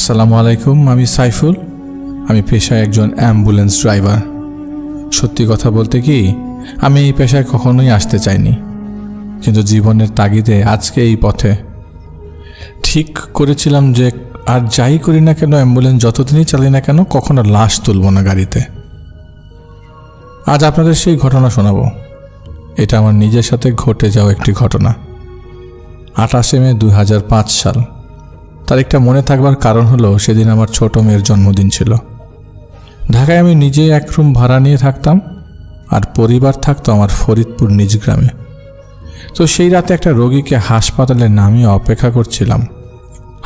আসসালামু আলাইকুম। আমি সাইফুল। আমি পেশায় একজন অ্যাম্বুলেন্স ড্রাইভার। সত্যি কথা বলতে কি, আমি এই পেশায় কখনোই আসতে চাইনি, কিন্তু জীবনের তাগিদে আজকে এই পথে। ঠিক করেছিলাম যে আর যাই করি না কেন, অ্যাম্বুলেন্স যতদিনই চালাই না কেন, কখনো লাশ তুলব না গাড়িতে। আজ আপনাদের সেই ঘটনা শোনাবো। এটা আমার নিজের সাথে ঘটে যাওয়া একটি ঘটনা। 28 মে 2005 সাল। তারিখটা মনে থাকবার কারণ হলো, সেদিন আমার ছোট মেয়ের জন্মদিন ছিল। ঢাকায় আমি নিজে এক রুম ভাড়া নিয়ে থাকতাম, আর পরিবার থাকতো আমার ফরিদপুর নিজ গ্রামে। তো সেই রাতে একটা রোগীকে হাসপাতালে নামিয়ে অপেক্ষা করছিলাম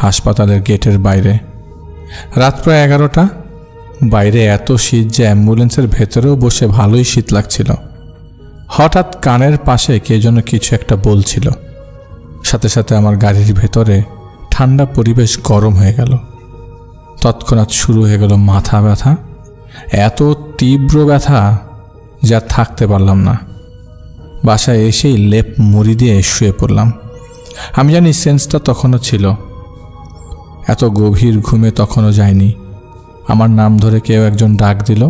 হাসপাতালের গেটের বাইরে। রাত প্রায় 11টা। বাইরে এত শীত যে অ্যাম্বুলেন্সের ভেতরেও বসে ভালোই শীত লাগছিল। হঠাৎ কানের পাশে কে যেন কিছু একটা বলছিল। সাথে সাথে আমার গাড়ির ভেতরে ঠান্ডা পরিবেশ গরম হয়ে গেল। তৎক্ষণাৎ শুরু হয়ে গেল মাথা ব্যথা। এত তীব্র ব্যথা যা থাকতে পারলাম না। বাসায় এসেই লেপ মুড়ি দিয়ে শুয়ে পড়লাম। আমি জানি সেন্সটা তখনও ছিল। এত গভীর ঘুমে তখনও যায়নি। আমার নাম ধরে কেউ একজন ডাক দিল,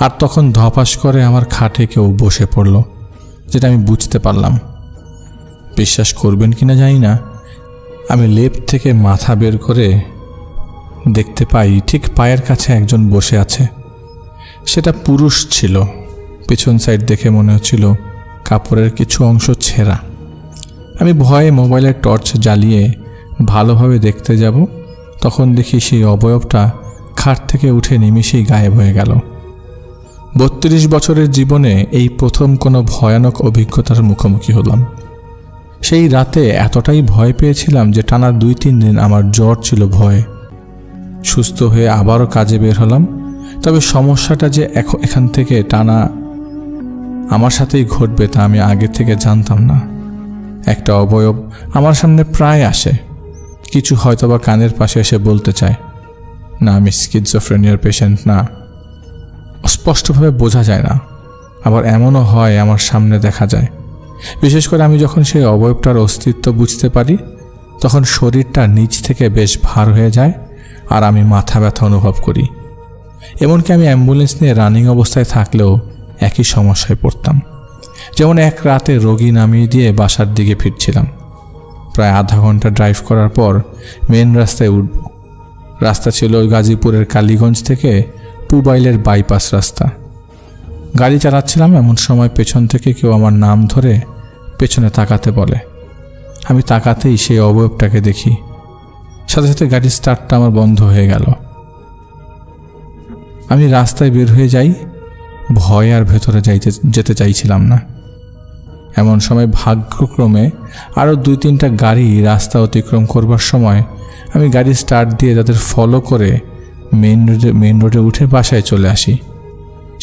আর তখন ধপাস করে আমার খাটে কেউ বসে পড়ল, যেটা আমি বুঝতে পারলাম। বিশ্বাস করবেন কিনা জানি না, আমি লেপ থেকে মাথা বের করে দেখতে পাই ঠিক পায়ের কাছে একজন বসে আছে। সেটা পুরুষ ছিল। পেছন সাইড দেখে মনে হচ্ছিল কাপড়ের কিছু অংশ ছেঁড়া। আমি ভয়ে মোবাইলের টর্চ জ্বালিয়ে ভালোভাবে দেখতে যাব, তখন দেখি সেই অবয়বটা খাট থেকে উঠে নিমিষেই গায়েব হয়ে গেল। 32 বছরের জীবনে এই প্রথম কোনো ভয়ানক অভিজ্ঞতার মুখোমুখি হলাম। সেই রাতে এতটাই ভয় পেয়েছিলাম যে টানা 2-3 দিন আমার জ্বর ছিল ভয়ে। সুস্থ হয়ে আবারও কাজে বের হলাম। তবে সমস্যাটা যে এখান থেকে টানা আমার সাথেই ঘটবে তা আমি আগে থেকে জানতাম না। একটা অবয়ব আমার সামনে প্রায় আসে, কিছু হয়তোবা কানের পাশে এসে বলতে চায়, না আমি স্কিজোফ্রেনিয়ার পেশেন্ট না। স্পষ্টভাবে বোঝা যায় না, আবার এমনও হয় আমার সামনে দেখা যায়। বিশেষ করে আমি যখন সেই অবয়বটার অস্তিত্ব বুঝতে পারি, তখন শরীরটা নিচ থেকে বেশ ভার হয়ে যায়, আর আমি মাথা ব্যথা অনুভব করি। এমনকি আমি অ্যাম্বুলেন্স নিয়ে রানিং অবস্থায় থাকলেও একই সমস্যায় পড়তাম। যেমন এক রাতে রোগী নামিয়ে দিয়ে বাসার দিকে ফিরছিলাম। প্রায় আধা ঘন্টা ড্রাইভ করার পর মেন রাস্তায় উঠব। রাস্তা ছিল গাজীপুরের কালীগঞ্জ থেকে পুবাইলের বাইপাস রাস্তা। গাড়ি চালাচ্ছিলাম, এমন সময় পেছন থেকে কেউ আমার নাম ধরে পেছনে তাকাতে বলে। আমি তাকাতেই সেই অবয়বটাকে দেখি। সাথে সাথে গাড়ির স্টার্টটা আমার বন্ধ হয়ে গেল। আমি রাস্তায় বের হয়ে যাই। ভয় আর ভেতরে যেতে চাইছিলাম না। এমন সময় ভাগ্যক্রমে আরও 2-3টা গাড়ি রাস্তা অতিক্রম করবার সময় আমি গাড়ি স্টার্ট দিয়ে তাদের ফলো করে মেইন রোডে উঠে বাসায় চলে আসি।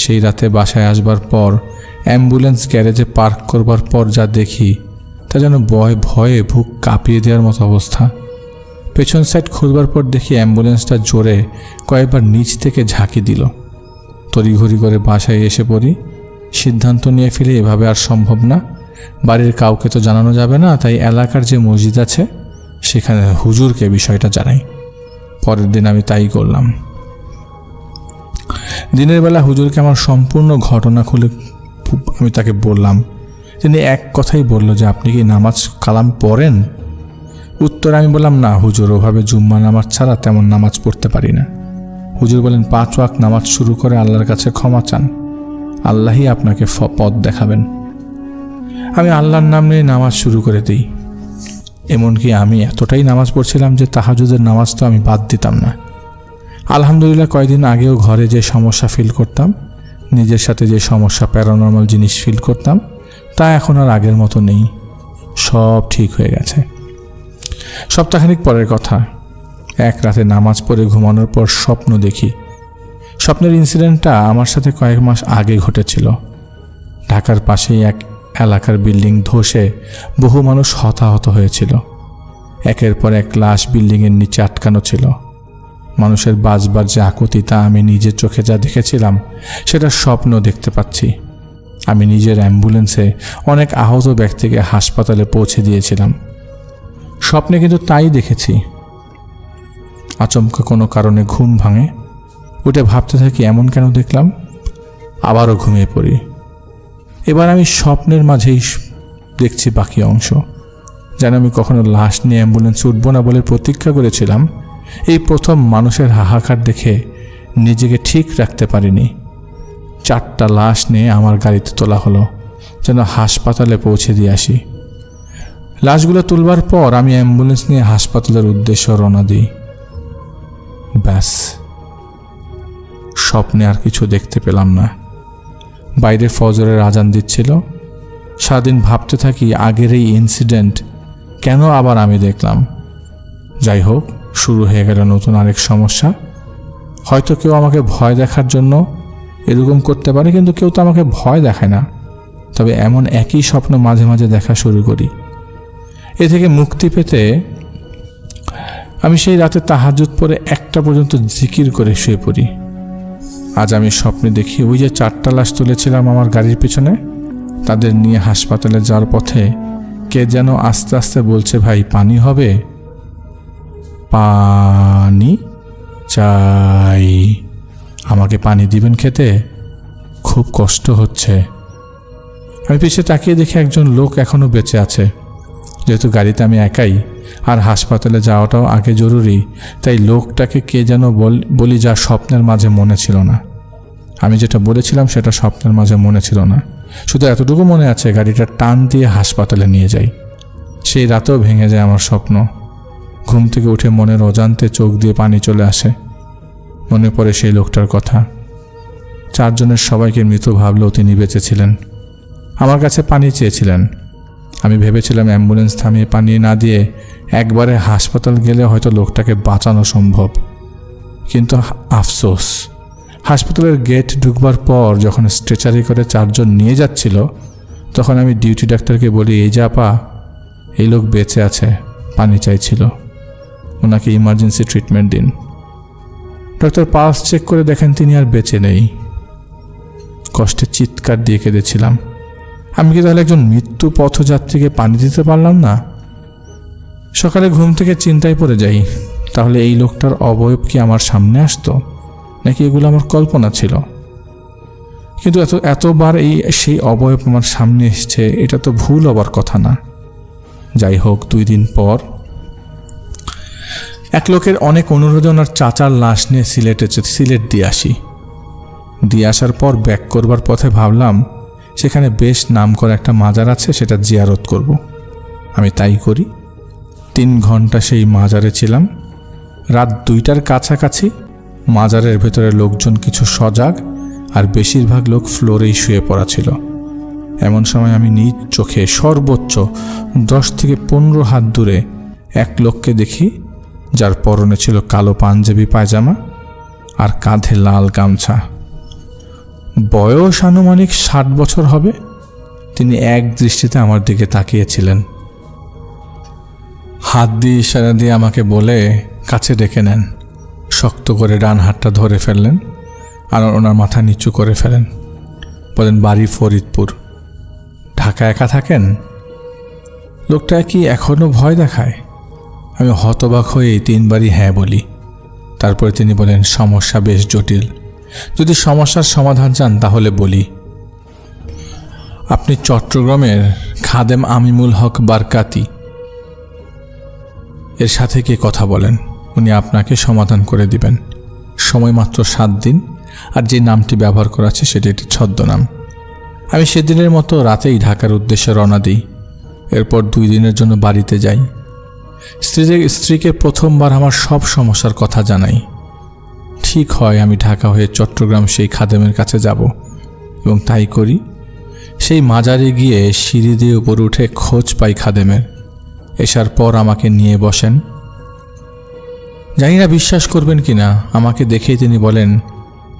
সেই রাতে বাসায় আসবার পর অ্যাম্বুলেন্স গ্যারেজে পার্ক করবার পর যা দেখি, তা যেন ভয়ে বুক কাঁপিয়ে দেওয়ার মতো অবস্থা। পেছন সাইড খুলবার পর দেখি অ্যাম্বুলেন্সটা জোরে কয়েকবার নিচ থেকে ঝাঁকি দিল। তড়িঘড়ি করে বাসায় এসে পড়ি। সিদ্ধান্ত নিয়ে ফেলে এভাবে আর সম্ভব না, বাড়ির কাউকে তো জানানো যাবে না, তাই এলাকার যে মসজিদ আছে সেখানে হুজুরকে বিষয়টা জানাই। পরের দিন আমি তাই করলাম। দিনের বেলা হুজুরকে আমার সম্পূর্ণ ঘটনা খুলে আমি তাকে বললাম। তিনি এক কথাই বলল যে, আপনি কি নামাজ কালাম পড়েন? উত্তর আমি বললাম, না হুজুর, ওভাবে জুম্মা নামাজ ছাড়া তেমন নামাজ পড়তে পারি না। হুজুর বলেন, 5 ওয়াক্ত নামাজ শুরু করে আল্লাহর কাছে ক্ষমা চান, আল্লাহই আপনাকে পথ দেখাবেন। আমি আল্লাহর নাম নিয়ে নামাজ শুরু করে দিই। এমনকি আমি এতটাই নামাজ পড়ছিলাম যে তাহাজ্জুদের নামাজ তো আমি বাদ দিতাম না। আলহামদুলিল্লাহ, কয়েকদিন আগেও ঘরে যে সমস্যা ফিল করতাম, নিজের সাথে যে সমস্যা, প্যারানর্মাল জিনিস ফিল করতাম, তা এখন আর আগের মতো নেই। সব ঠিক হয়ে গেছে। সপ্তাহখানিক পরের কথা, এক রাতে নামাজ পড়ে ঘুমানোর পর স্বপ্ন দেখি। স্বপ্নের ইনসিডেন্টটা আমার সাথে কয়েক মাস আগে ঘটেছিল। ঢাকার পাশেই এক এলাকার বিল্ডিং ধসে বহু মানুষ হতাহত হয়েছিল। একের পর এক লাশ বিল্ডিংয়ের নিচে আটকানো ছিল। মানুষের বাঁচবার যে আকুতি, তা আমি নিজের চোখে যা দেখেছিলাম সেটা স্বপ্ন দেখতে পাচ্ছি। আমি নিজের অ্যাম্বুলেন্সে অনেক আহত ব্যক্তিকে হাসপাতালে পৌঁছে দিয়েছিলাম। স্বপ্নে কিন্তু তাই দেখেছি। আচমকা কোনো কারণে ঘুম ভাঙে, উঠে ভাবতে থাকি এমন কেন দেখলাম, আবারও ঘুমিয়ে পড়ি। এবার আমি স্বপ্নের মাঝেই দেখছি বাকি অংশ। যেন আমি কখনো লাশ নিয়ে অ্যাম্বুলেন্সে উঠবো না বলে প্রতীক্ষা করেছিলাম, এই প্রথম মানুষের হাহাকার দেখে নিজেকে ঠিক রাখতে পারিনি। 4টা লাশ নিয়ে আমার গাড়িতে তোলা হলো, যেন হাসপাতালে পৌঁছে দিয়ে আসি। লাশগুলো তুলবার পর আমি অ্যাম্বুলেন্স নিয়ে হাসপাতালের উদ্দেশ্যে রওনা দিই। ব্যাস, স্বপ্নে আর কিছু দেখতে পেলাম না। বাইরে ফজরের আজান দিচ্ছিল। সারাদিন ভাবতে থাকি আগের এই ইনসিডেন্ট কেন আবার আমি দেখলাম। যাই হোক, শুরু হয়ে গেল নতুন আরেক সমস্যা। হয়তো কেউ আমাকে ভয় দেখার জন্য এরকম করতে পারে, কিন্তু কেউ তো আমাকে ভয় দেখায় না। তবে এমন একই স্বপ্ন মাঝে মাঝে দেখা শুরু করি। এ থেকে মুক্তি পেতে আমি সেই রাতে তাহাজ্জুদ পড়ে 1টা পর্যন্ত জিকির করে শুয়ে পড়ি। আজ আমি স্বপ্নে দেখি ওই যে 4টা লাশ তুলেছিলাম আমার গাড়ির পিছনে, তাদের নিয়ে হাসপাতালে যাওয়ার পথে কে যেন আস্তে আস্তে বলছে, ভাই পানি হবে, পানি চাই, আমাকে পানি দিবেন খেতে, খুব কষ্ট হচ্ছে। আমি পিছিয়ে তাকিয়ে দেখি একজন লোক এখনো বেঁচে আছে। যেহেতু গাড়িতে আমি একাই আর হাসপাতালে যাওয়াটাও আগে জরুরি, তাই লোকটাকে কে যেন বলি যা স্বপ্নের মাঝে মনে ছিল না। আমি যেটা বলেছিলাম সেটা স্বপ্নের মাঝে মনে ছিল না, শুধু এতটুকু মনে আছে গাড়িটা টান দিয়ে হাসপাতালে নিয়ে যাই। সেই রাতেও ভেঙে যায় আমার স্বপ্ন। ঘুম থেকে উঠে মনের অজান্তে চোখ দিয়ে পানি চলে আসে। মনে পড়ে সেই লোকটার কথা। 4 জনের সবাইকে মৃত ভাবলেও তিনি বেঁচে ছিলেন। আমার কাছে পানি চেয়েছিলেন। আমি ভেবেছিলাম অ্যাম্বুলেন্স থামিয়ে পানি না দিয়ে একবারে হাসপাতাল গেলে হয়তো লোকটাকে বাঁচানো সম্ভব। কিন্তু আফসোস, হাসপাতালের গেট ঢুকবার পর যখন স্ট্রেচারে করে 4 জন নিয়ে যাচ্ছিল, তখন আমি ডিউটি ডাক্তারকে বলি, এই যে আপা, এই লোক বেঁচে আছে, পানি চাইছিল, ওনাকে ইমার্জেন্সি ট্রিটমেন্ট দিন। ডক্টর পালস চেক করে দেখেন তিনি আর বেঁচে নেই। কষ্টে চিৎকার দিয়ে কেঁদেছিলাম। আমি কি তাহলে একজন মৃত্যু পথযাত্রীকে পানি দিতে পারলাম না? সকালে ঘুম থেকে চিন্তায় পড়ে যাই, তাহলে এই লোকটার অবয়ব কি আমার সামনে আসতো, নাকি এগুলো আমার কল্পনা ছিল? কিন্তু এতবার সেই অবয়ব আমার সামনে এসছে, এটা তো ভুল হবার কথা না। যাই হোক, 2 দিন পর এক লোকের অনেক অনুরোধে ওনার চাচার লাশ নিয়ে সিলেট দিয়ে আসি। দিয়ে আসার পর ব্যাক করবার পথে ভাবলাম সেখানে বেশ নামকরা একটা মাজার আছে, সেটা জিয়ারত করব। আমি তাই করি। 3 ঘন্টা সেই মাজারে ছিলাম। রাত 2টার কাছাকাছি মাজারের ভেতরে লোকজন কিছু সজাগ, আর বেশিরভাগ লোক ফ্লোরেই শুয়ে পড়া ছিল। এমন সময় আমি নিজ চোখে সর্বোচ্চ 10 থেকে 15 হাত দূরে এক লোককে দেখি, যার পরনে ছিল কালো পাঞ্জাবি পায়জামা আর কাঁধে লাল গামছা। বয়স আনুমানিক 60 বছর হবে। তিনি এক দৃষ্টিতে আমার দিকে তাকিয়েছিলেন। হাত দিয়ে ইশারা দিয়ে আমাকে বলে কাছে ডেকে নেন। শক্ত করে ডান হাতটা ধরে ফেললেন আর ওনার মাথা নিচু করে ফেলেন। বলেন, বাড়ি ফরিদপুর, ঢাকা একা থাকেন? লোকটা কি এখনো ভয় দেখায়? আমি হতবাক হয়ে 3 বারই হ্যাঁ বলি। তারপরে তিনি বলেন, সমস্যা বেশ জটিল, যদি সমস্যার সমাধান চান তাহলে বলি। আপনি চট্টগ্রামের খাদেম আমিমুল হক বারকাতি এর সাথে কে কথা বলেন, উনি আপনাকে সমাধান করে দিবেন। সময় মাত্র 7 দিন, আর যে নামটি ব্যবহার করা আছে সেটি একটি ছদ্মনাম। আমি সেদিনের মতো রাতেই ঢাকার উদ্দেশ্যে রওনা দিই। এরপর 2 দিনের জন্য বাড়িতে যাই। স্ত্রীকে প্রথমবার আমার সব সমস্যার কথা জানাই। ঠিক হয় আমি ঢাকা হয়ে চট্টগ্রাম সেই খাদেমের কাছে যাব, এবং তাই করি। সেই মাজারে গিয়ে সিঁড়ি দিয়ে উপরে উঠে খোঁজ পাই খাদেমের। এসার পর আমাকে নিয়ে বসেন। জানি না বিশ্বাস করবেন কিনা, আমাকে দেখেই তিনি বলেন,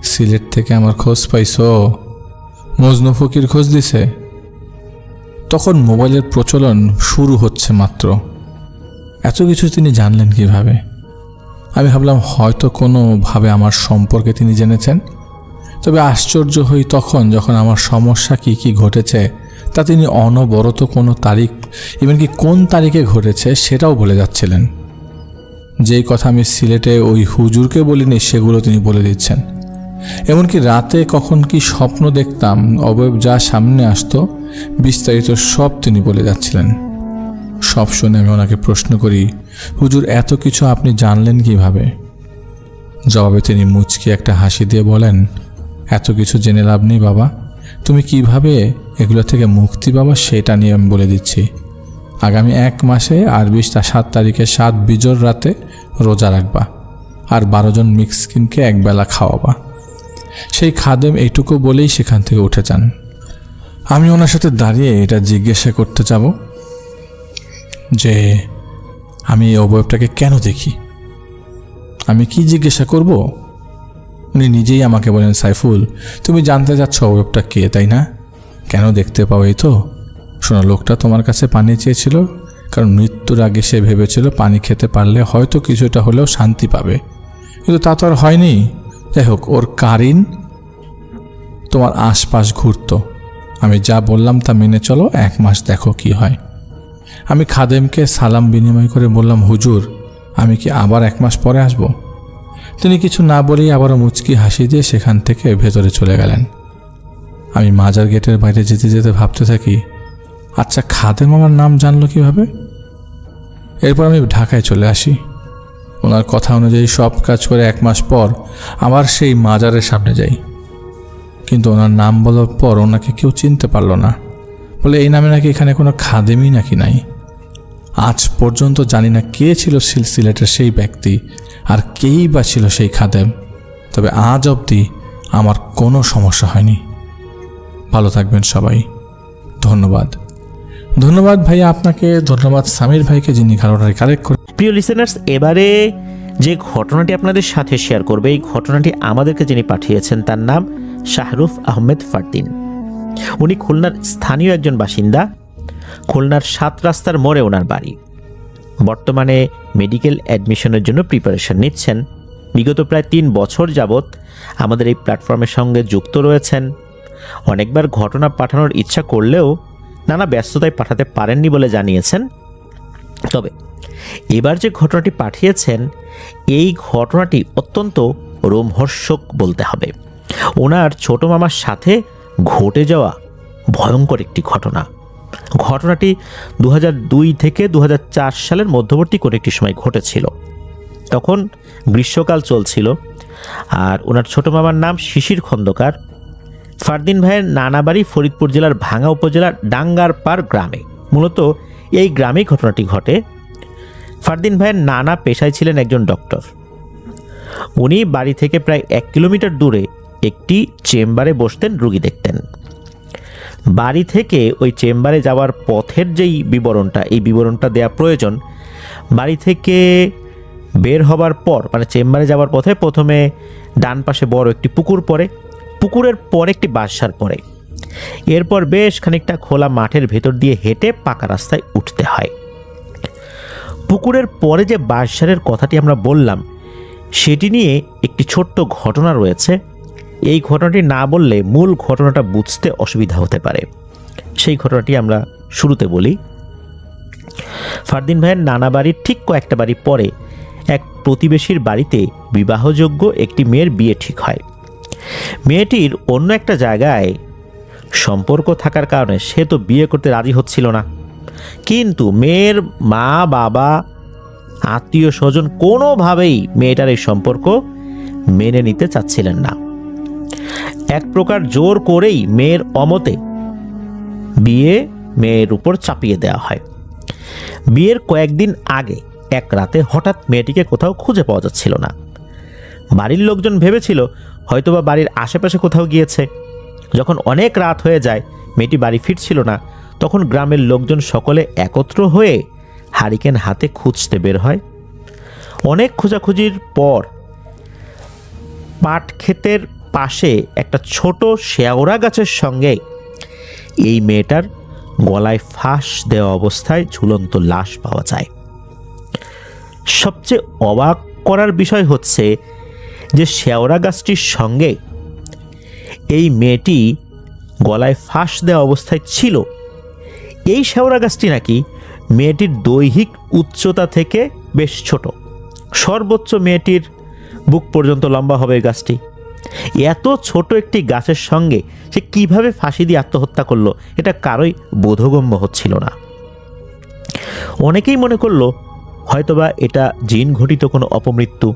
সিলেট থেকে আমার খোঁজ পাইছো? মজনু ফকির খোঁজ দিছে? তখন মোবাইলের প্রচলন শুরু হচ্ছে মাত্র। এত কিছু তিনি জানলেন কিভাবে? আমি ভাবলাম হয়তো কোনোভাবে আমার সম্পর্কে তিনি জেনেছেন। তবে আশ্চর্য হই তখন যখন আমার সমস্যা কি কি ঘটেছে তা তিনি অনবরত কোনো তারিখ, এমনকি কোন তারিখে ঘটেছে সেটাও বলে যাচ্ছিলেন। যেই কথা আমি সিলেটে ওই হুজুরকে বলিনি সেগুলো তিনি বলে দিচ্ছেন। এমনকি রাতে কখন কি স্বপ্ন দেখতাম, অবয়ব যা সামনে আসতো বিস্তারিত সব তিনি বলে যাচ্ছিলেন। সব শুনে আমি ওনাকে প্রশ্ন করি, হুজুর এত কিছু আপনি জানলেন কিভাবে? জবাবে তিনি মুচকি একটা হাসি দিয়ে বলেন, এত কিছু জেনে লাভ নেই বাবা, তুমি কিভাবে এগুলো থেকে মুক্তি পাবা সেটা নিয়ে আমি বলে দিচ্ছি। আগামী 1 মাসে আরবি 7 তারিখে 7 বিজোর রাতে রোজা রাখবা আর 12 জন মিসকিনকে একবেলা খাওয়াবা। সেই খাদেম এইটুকু বলেই সেখান থেকে উঠে যান। আমি ওনার সাথে দাঁড়িয়ে এটা জিজ্ঞাসা করতে যাব যে আমি এই অবয়বটাকে কেন দেখি, আমি কি জিজ্ঞাসা করব? উনি নিজেই আমাকে বলেন, সাইফুল তুমি জানতে চাচ্ছ অবয়বটা কে, তাই না? কেন দেখতে পাও? এই তো শোনো, লোকটা তোমার কাছে পানি চেয়েছিল, কারণ মৃত্যুর আগে সে ভেবেছিল পানি খেতে পারলে হয়তো কিছুটা হলেও শান্তি পাবে, কিন্তু তা তো আর হয়নি। যাই হোক, ওর কারিন তোমার আশপাশ ঘুরত। আমি যা বললাম তা মেনে চলো, 1 মাস দেখো কি হয়। আমি খাদেমকে সালাম বিনিময় করে বললাম, হুজুর আমি কি আবার 1 মাস পরে আসব? তিনি কিছু না বলেই আবারও মুচকি হাসি দিয়ে সেখান থেকে ভেতরে চলে গেলেন। আমি মাজার গেটের বাইরে যেতে যেতে ভাবতে থাকি, আচ্ছা খাদেম আমার নাম জানলো কিভাবে? এরপর আমি ঢাকায় চলে আসি। ওনার কথা অনুযায়ী সব কাজ করে 1 মাস পর আবার সেই মাজারের সামনে যাই, কিন্তু ওনার নাম বলার পর ওনাকে কেউ চিনতে পারল না। বলে এই নামে নাকি এখানে কোনো খাদেমই নাকি নাই। আজ পর্যন্ত জানি না কে ছিল সিলেটের সেই ব্যক্তি আর কেই বা ছিল সেই খাদেম, তবে আজ অবধি আমার কোনো সমস্যা হয়নি। ভালো থাকবেন সবাই, ধন্যবাদ। ধন্যবাদ ভাইয়া আপনাকে, ধন্যবাদ সামির ভাইকে যিনি ঘটনাটি কালেক্ট করে। প্রিয় লিসেনার্স, এবারে যে ঘটনাটি আপনাদের সাথে শেয়ার করবে, এই ঘটনাটি আমাদেরকে যিনি পাঠিয়েছেন তার নাম শাহরুফ আহমেদ ফারদিন। উনি খুলনার স্থানীয় একজন বাসিন্দা। খুলনার 7 রাস্তার মোড়ে ওনার বাড়ি। বর্তমানে মেডিকেল অ্যাডমিশনের জন্য প্রিপারেশন নিচ্ছেন। বিগত প্রায় 3 বছর যাবৎ আমাদের এই প্ল্যাটফর্মের সঙ্গে যুক্ত রয়েছেন। অনেকবার ঘটনা পাঠানোর ইচ্ছা করলেও নানা ব্যস্ততায় পাঠাতে পারেননি বলে জানিয়েছেন। তবে এবার যে ঘটনাটি পাঠিয়েছেন, এই ঘটনাটি অত্যন্ত রোমহর্ষক বলতে হবে। ওনার ছোট মামার সাথে ঘটে যাওয়া ভয়ঙ্কর একটি ঘটনা। ঘটনাটি 2002 থেকে 2004 সালের মধ্যবর্তী কোনো একটি সময় ঘটেছিল। তখন গ্রীষ্মকাল চলছিল, আর ওনার ছোট মামার নাম শিশির খন্দকার। ফারদিন ভাইয়ের নানা বাড়ি ফরিদপুর জেলার ভাঙ্গা উপজেলার ডাঙ্গারপাড় গ্রামে। মূলত এই গ্রামেই ঘটনাটি ঘটে। ফারদিন ভাইয়ের নানা পেশায় ছিলেন একজন ডক্টর। উনি বাড়ি থেকে প্রায় 1 কিলোমিটার দূরে একটি চেম্বারে বসতেন, রুগী দেখতেন। বাড়ি থেকে ওই চেম্বারে যাওয়ার পথের যেই বিবরণটা, এই বিবরণটা দেওয়া প্রয়োজন। বাড়ি থেকে বের হবার পর, মানে চেম্বারে যাওয়ার পথে প্রথমে ডান পাশে বড় একটি পুকুর পড়ে, পুকুরের পর একটি বাঁশঝাড় পড়ে। এরপর বেশ খানিকটা খোলা মাঠের ভেতর দিয়ে হেঁটে পাকা রাস্তায় উঠতে হয়। পুকুরের পরে যে বাঁশঝাড়ের কথাটি আমরা বললাম, সেটি নিয়ে একটি ছোট্ট ঘটনা রয়েছে। এই ঘটনাটি না বললে মূল ঘটনাটা বুঝতে অসুবিধা হতে পারে। সেই ঘটনাটি আমরা শুরুতে বলি। ফারদিন ভাইয়ের নানা বাড়ির ঠিক কয়েকটা বাড়ি পরে এক প্রতিবেশীর বাড়িতে বিবাহযোগ্য একটি মেয়ের বিয়ে ঠিক হয়। মেয়েটির অন্য একটা জায়গায় সম্পর্ক থাকার কারণে সে তো বিয়ে করতে রাজি হচ্ছিল না। কিন্তু মেয়ের মা বাবা, আত্মীয় স্বজন কোনোভাবেই মেয়েটার এই সম্পর্ক মেনে নিতে চাচ্ছিলেন না। এক প্রকার জোর করেই মেয়ের অমতে বিয়ে মেয়ের উপর চাপিয়ে দেওয়া হয়। বিয়ের কয়েকদিন আগে এক রাতে হঠাৎ মেয়েটিকে কোথাও খুঁজে পাওয়া যাচ্ছিল না। বাড়ির লোকজন ভেবেছিল হয়তোবা বাড়ির আশেপাশে কোথাও গিয়েছে। যখন অনেক রাত হয়ে যায়, মেয়েটি বাড়ি ফিরছিল না, তখন গ্রামের লোকজন সকলে একত্র হয়ে হারিকেন হাতে খুঁজতে বের হয়। অনেক খোঁজাখুঁজির পর পাট ক্ষেতের পাশে একটা ছোট শেওড়া গাছের সঙ্গে এই মেয়েটার গলায় ফাঁস দেওয়া অবস্থায় ঝুলন্ত লাশ পাওয়া যায়। সবচেয়ে অবাক করার বিষয় হচ্ছে যে শেওড়া গাছটির সঙ্গে এই মেয়েটি গলায় ফাঁস দেওয়া অবস্থায় ছিল। এই শেওড়া গাছটি নাকি মেয়েটির দৈহিক উচ্চতা থেকে বেশ ছোট, সর্বোচ্চ মেয়েটির বুক পর্যন্ত লম্বা হবে এই গাছটি। এত ছোট একটি গাছের সঙ্গে সে কিভাবে ফাঁসি দিয়ে আত্মহত্যা করলো এটা কারোই বোধগম্য হচ্ছিল না। অনেকেই মনে করলো হয়তোবা এটা জিন ঘটিত কোনো অপমৃত্যু।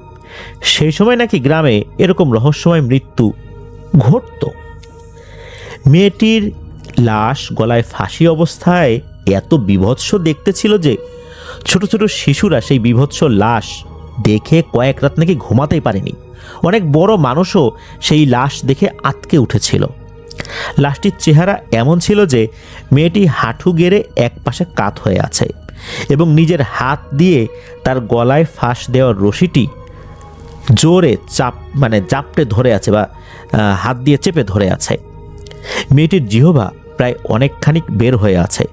সেই সময় নাকি গ্রামে এরকম রহস্যময় মৃত্যু ঘটত। মেয়েটির লাশ গলায় ফাঁসি অবস্থায় এত বীভৎস দেখতে ছিল যে ছোট ছোট শিশুরা সেই বীভৎস লাশ দেখে কয়েক রাত নাকি ঘুমাতেই পারেনি। অনেক বড় মানুষও সেই লাশ দেখে আঁতকে উঠেছিল। লাশটির চেহারা এমন ছিল যে মেয়েটি হাঁটু গেড়ে এক পাশে কাত হয়ে আছে এবং নিজের হাত দিয়ে তার গলায় ফাঁস দেওয়ার রশিটি জোরে জাপটে ধরে আছে বা হাত দিয়ে চেপে ধরে আছে। মেয়েটির জিহ্বা প্রায় অনেকখানি বের হয়ে আছে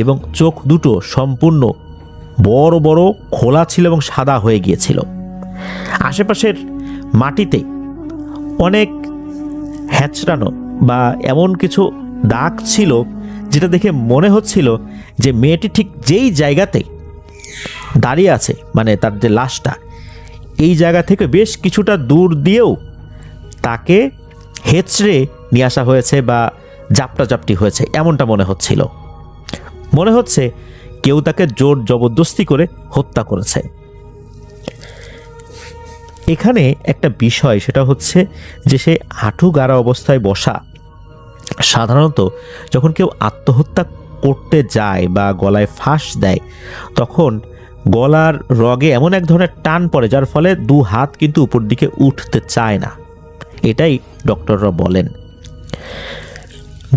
এবং চোখ দুটো সম্পূর্ণ বড় বড় খোলা ছিল এবং সাদা হয়ে গিয়েছিল। আশেপাশের মাটিতে অনেক হ্যাচড়ানো বা এমন কিছু দাগ ছিল যেটা দেখে মনে হচ্ছিল যে মেয়েটি ঠিক যেই জায়গাতে দাঁড়িয়ে আছে, মানে তার যে লাশটা, এই জায়গা থেকে বেশ কিছুটা দূর দিয়েও তাকে হেঁচড়ে নিয়ে আসা হয়েছে বা জাপটাজাপটি হয়েছে, এমনটা মনে হচ্ছিল। মনে হচ্ছে কেউ তাকে জোর জবরদস্তি করে হত্যা করেছে। এখানে একটা বিষয়, সেটা হচ্ছে যে সে হাঁটু গাড়া অবস্থায় বসা। সাধারণত যখন কেউ আত্মহত্যা করতে যায় বা গলায় ফাঁস দেয় তখন গলার রগে এমন এক ধরনের টান পড়ে যার ফলে দু হাত কিন্তু উপর দিকে উঠতে চায় না, এটাই ডক্টররা বলেন।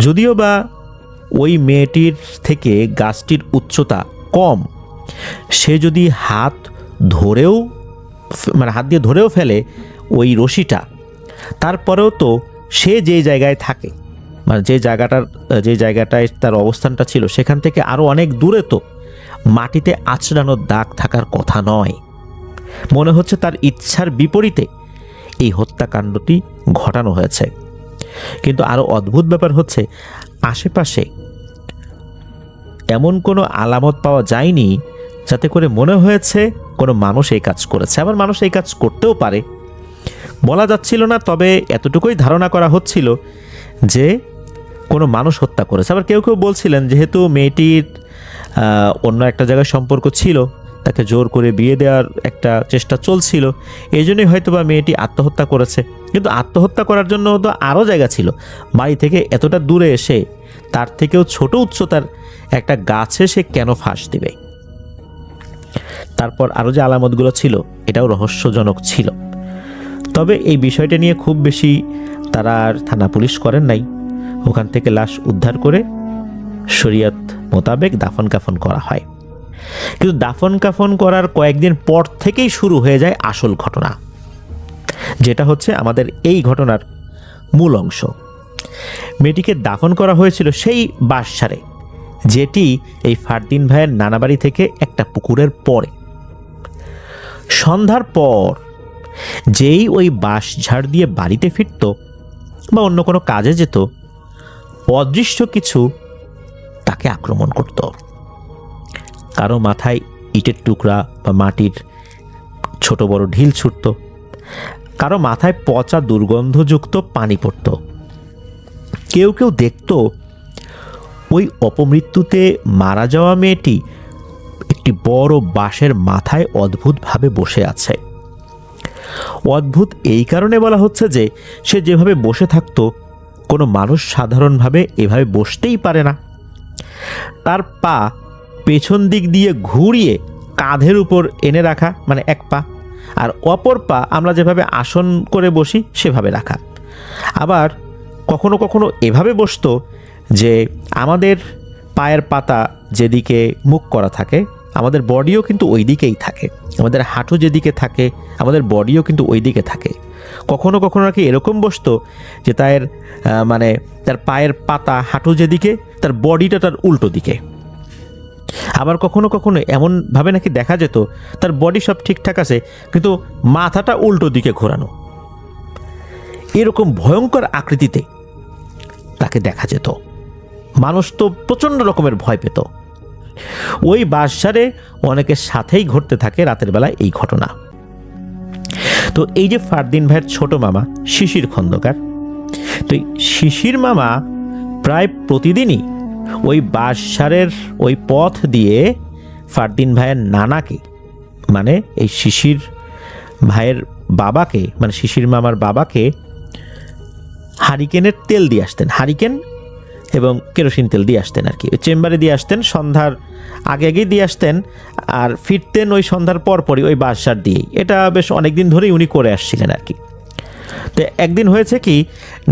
যদিও বা ওই মেয়েটির থেকে গাছটির উচ্চতা কম, সে যদি হাত দিয়ে ধরেও ফেলে ওই রশিটা, তারপরেও তো সে যে জায়গায় থাকে, মানে যে জায়গাটায় তার অবস্থানটা ছিল সেখান থেকে আরও অনেক দূরে তো মাটিতে আঁচড়ানোর দাগ থাকার কথা নয়। মনে হচ্ছে তার ইচ্ছার বিপরীতে এই হত্যাকাণ্ডটি ঘটানো হয়েছে। কিন্তু আরও অদ্ভুত ব্যাপার হচ্ছে আশেপাশে এমন কোনো আলামত পাওয়া যায়নি যাতে করে মনে হয়েছে কোনো মানুষ এই কাজ করেছে। আবার মানুষ এই কাজ করতেও পারে, বলা যাচ্ছিল না, তবে এতটুকুই ধারণা করা হচ্ছিল যে কোনো মানুষ হত্যা করেছে। আবার কেউ কেউ বলছিলেন যেহেতু মেয়েটির অন্য একটা জায়গায় সম্পর্ক ছিল, তাকে জোর করে বিয়ে দেওয়ার একটা চেষ্টা চলছিল, এই জন্যই হয়তো বা মেয়েটি আত্মহত্যা করেছে। কিন্তু আত্মহত্যা করার জন্য তো আরও জায়গা ছিল, বাড়ি থেকে এতটা দূরে এসে তার থেকেও ছোট উচ্চতার একটা গাছে সে কেন ফাঁস দিবে? তারপর আরও যে আলামতগুলো ছিল এটাও রহস্যজনক ছিল। তবে এই বিষয়টা নিয়ে খুব বেশি তারা আর থানা পুলিশ করেন নাই। ওখান থেকে লাশ উদ্ধার করে শরিয়ত মোতাবেক দাফন কাফন করা হয়। কিন্তু দাফন কাফন করার কয়েকদিন পর থেকেই শুরু হয়ে যায় আসল ঘটনা, যেটা হচ্ছে আমাদের এই ঘটনার মূল অংশ। মেয়েটিকে দাফন করা হয়েছিল সেই বাঁশঝাড়ে, যেটি এই ফারদিন ভাইয়ের নানাবাড়ি থেকে একটা পুকুরের পরে। সন্ধ্যার পর যেই ওই বাঁশঝাড় দিয়ে বাড়িতে ফিরত বা অন্য কোনো কাজে যেত, অদৃশ্য কিছু তাকে আক্রমণ করত। কারো মাথায় ইটের টুকরা বা মাটির ছোট বড় ঢিল ছুটত, কারো মাথায় পচা দুর্গন্ধযুক্ত পানি পড়ত। কেউ কেউ দেখত ওই অপমৃত্যুতে মারা যাওয়া মেয়েটি একটি বড় বাঁশের মাথায় অদ্ভুতভাবে বসে আছে। অদ্ভুত এই কারণে বলা হচ্ছে যে সে যেভাবে বসে থাকতো কোনো মানুষ সাধারণভাবে এভাবে বসতেই পারে না। তার পা পেছন দিক দিয়ে ঘুরিয়ে কাঁধের উপর এনে রাখা, মানে এক পা, আর অপর পা আমরা যেভাবে আসন করে বসি সেভাবে রাখা। আবার কখনো কখনো এভাবে বসতো যে আমাদের পায়ের পাতা যেদিকে মুখ করা থাকে আমাদের বডিও কিন্তু ওই দিকেই থাকে, আমাদের হাঁটু যেদিকে থাকে আমাদের বডিও কিন্তু ওই দিকে থাকে। কখনো কখনো নাকি এরকম বসতো যে তার পায়ের পাতা হাঁটু যেদিকে, তার বডিটা তার উল্টো দিকে। আবার কখনো কখনো এমনভাবে নাকি দেখা যেত তার বডি সব ঠিকঠাক আছে কিন্তু মাথাটা উল্টো দিকে ঘোরানো। এরকম ভয়ঙ্কর আকৃতিতে তাকে দেখা যেত। মানুষ তো প্রচণ্ড রকমের ভয় পেত। ওই বাঁশঝাড়ে অনেকের সাথেই ঘটতে থাকে রাতের বেলায় এই ঘটনা। তো এই যে ফারদিন ভাইয়ের ছোট মামা শিশির খন্দকার, তো এই শিশির মামা প্রায় প্রতিদিনই ওই বাঁশঝাড়ের ওই পথ দিয়ে ফারদিন ভাইয়ের নানাকে, মানে এই শিশির ভাইয়ের বাবাকে, মানে শিশির মামার বাবাকে হারিকেনের তেল দিয়ে আসতেন, হারিকেন এবং কেরোসিন তেল দিয়ে আসতেন আর কি। ওই চেম্বারে দিয়ে আসতেন, সন্ধ্যার আগে আগেই দিয়ে আসতেন, আর ফিরতেন ওই সন্ধ্যার পরপরই ওই বাঁশঝাড় দিয়েই। এটা বেশ অনেক দিন ধরেই উনি করে আসছিলেন আর কি। তো একদিন হয়েছে কি,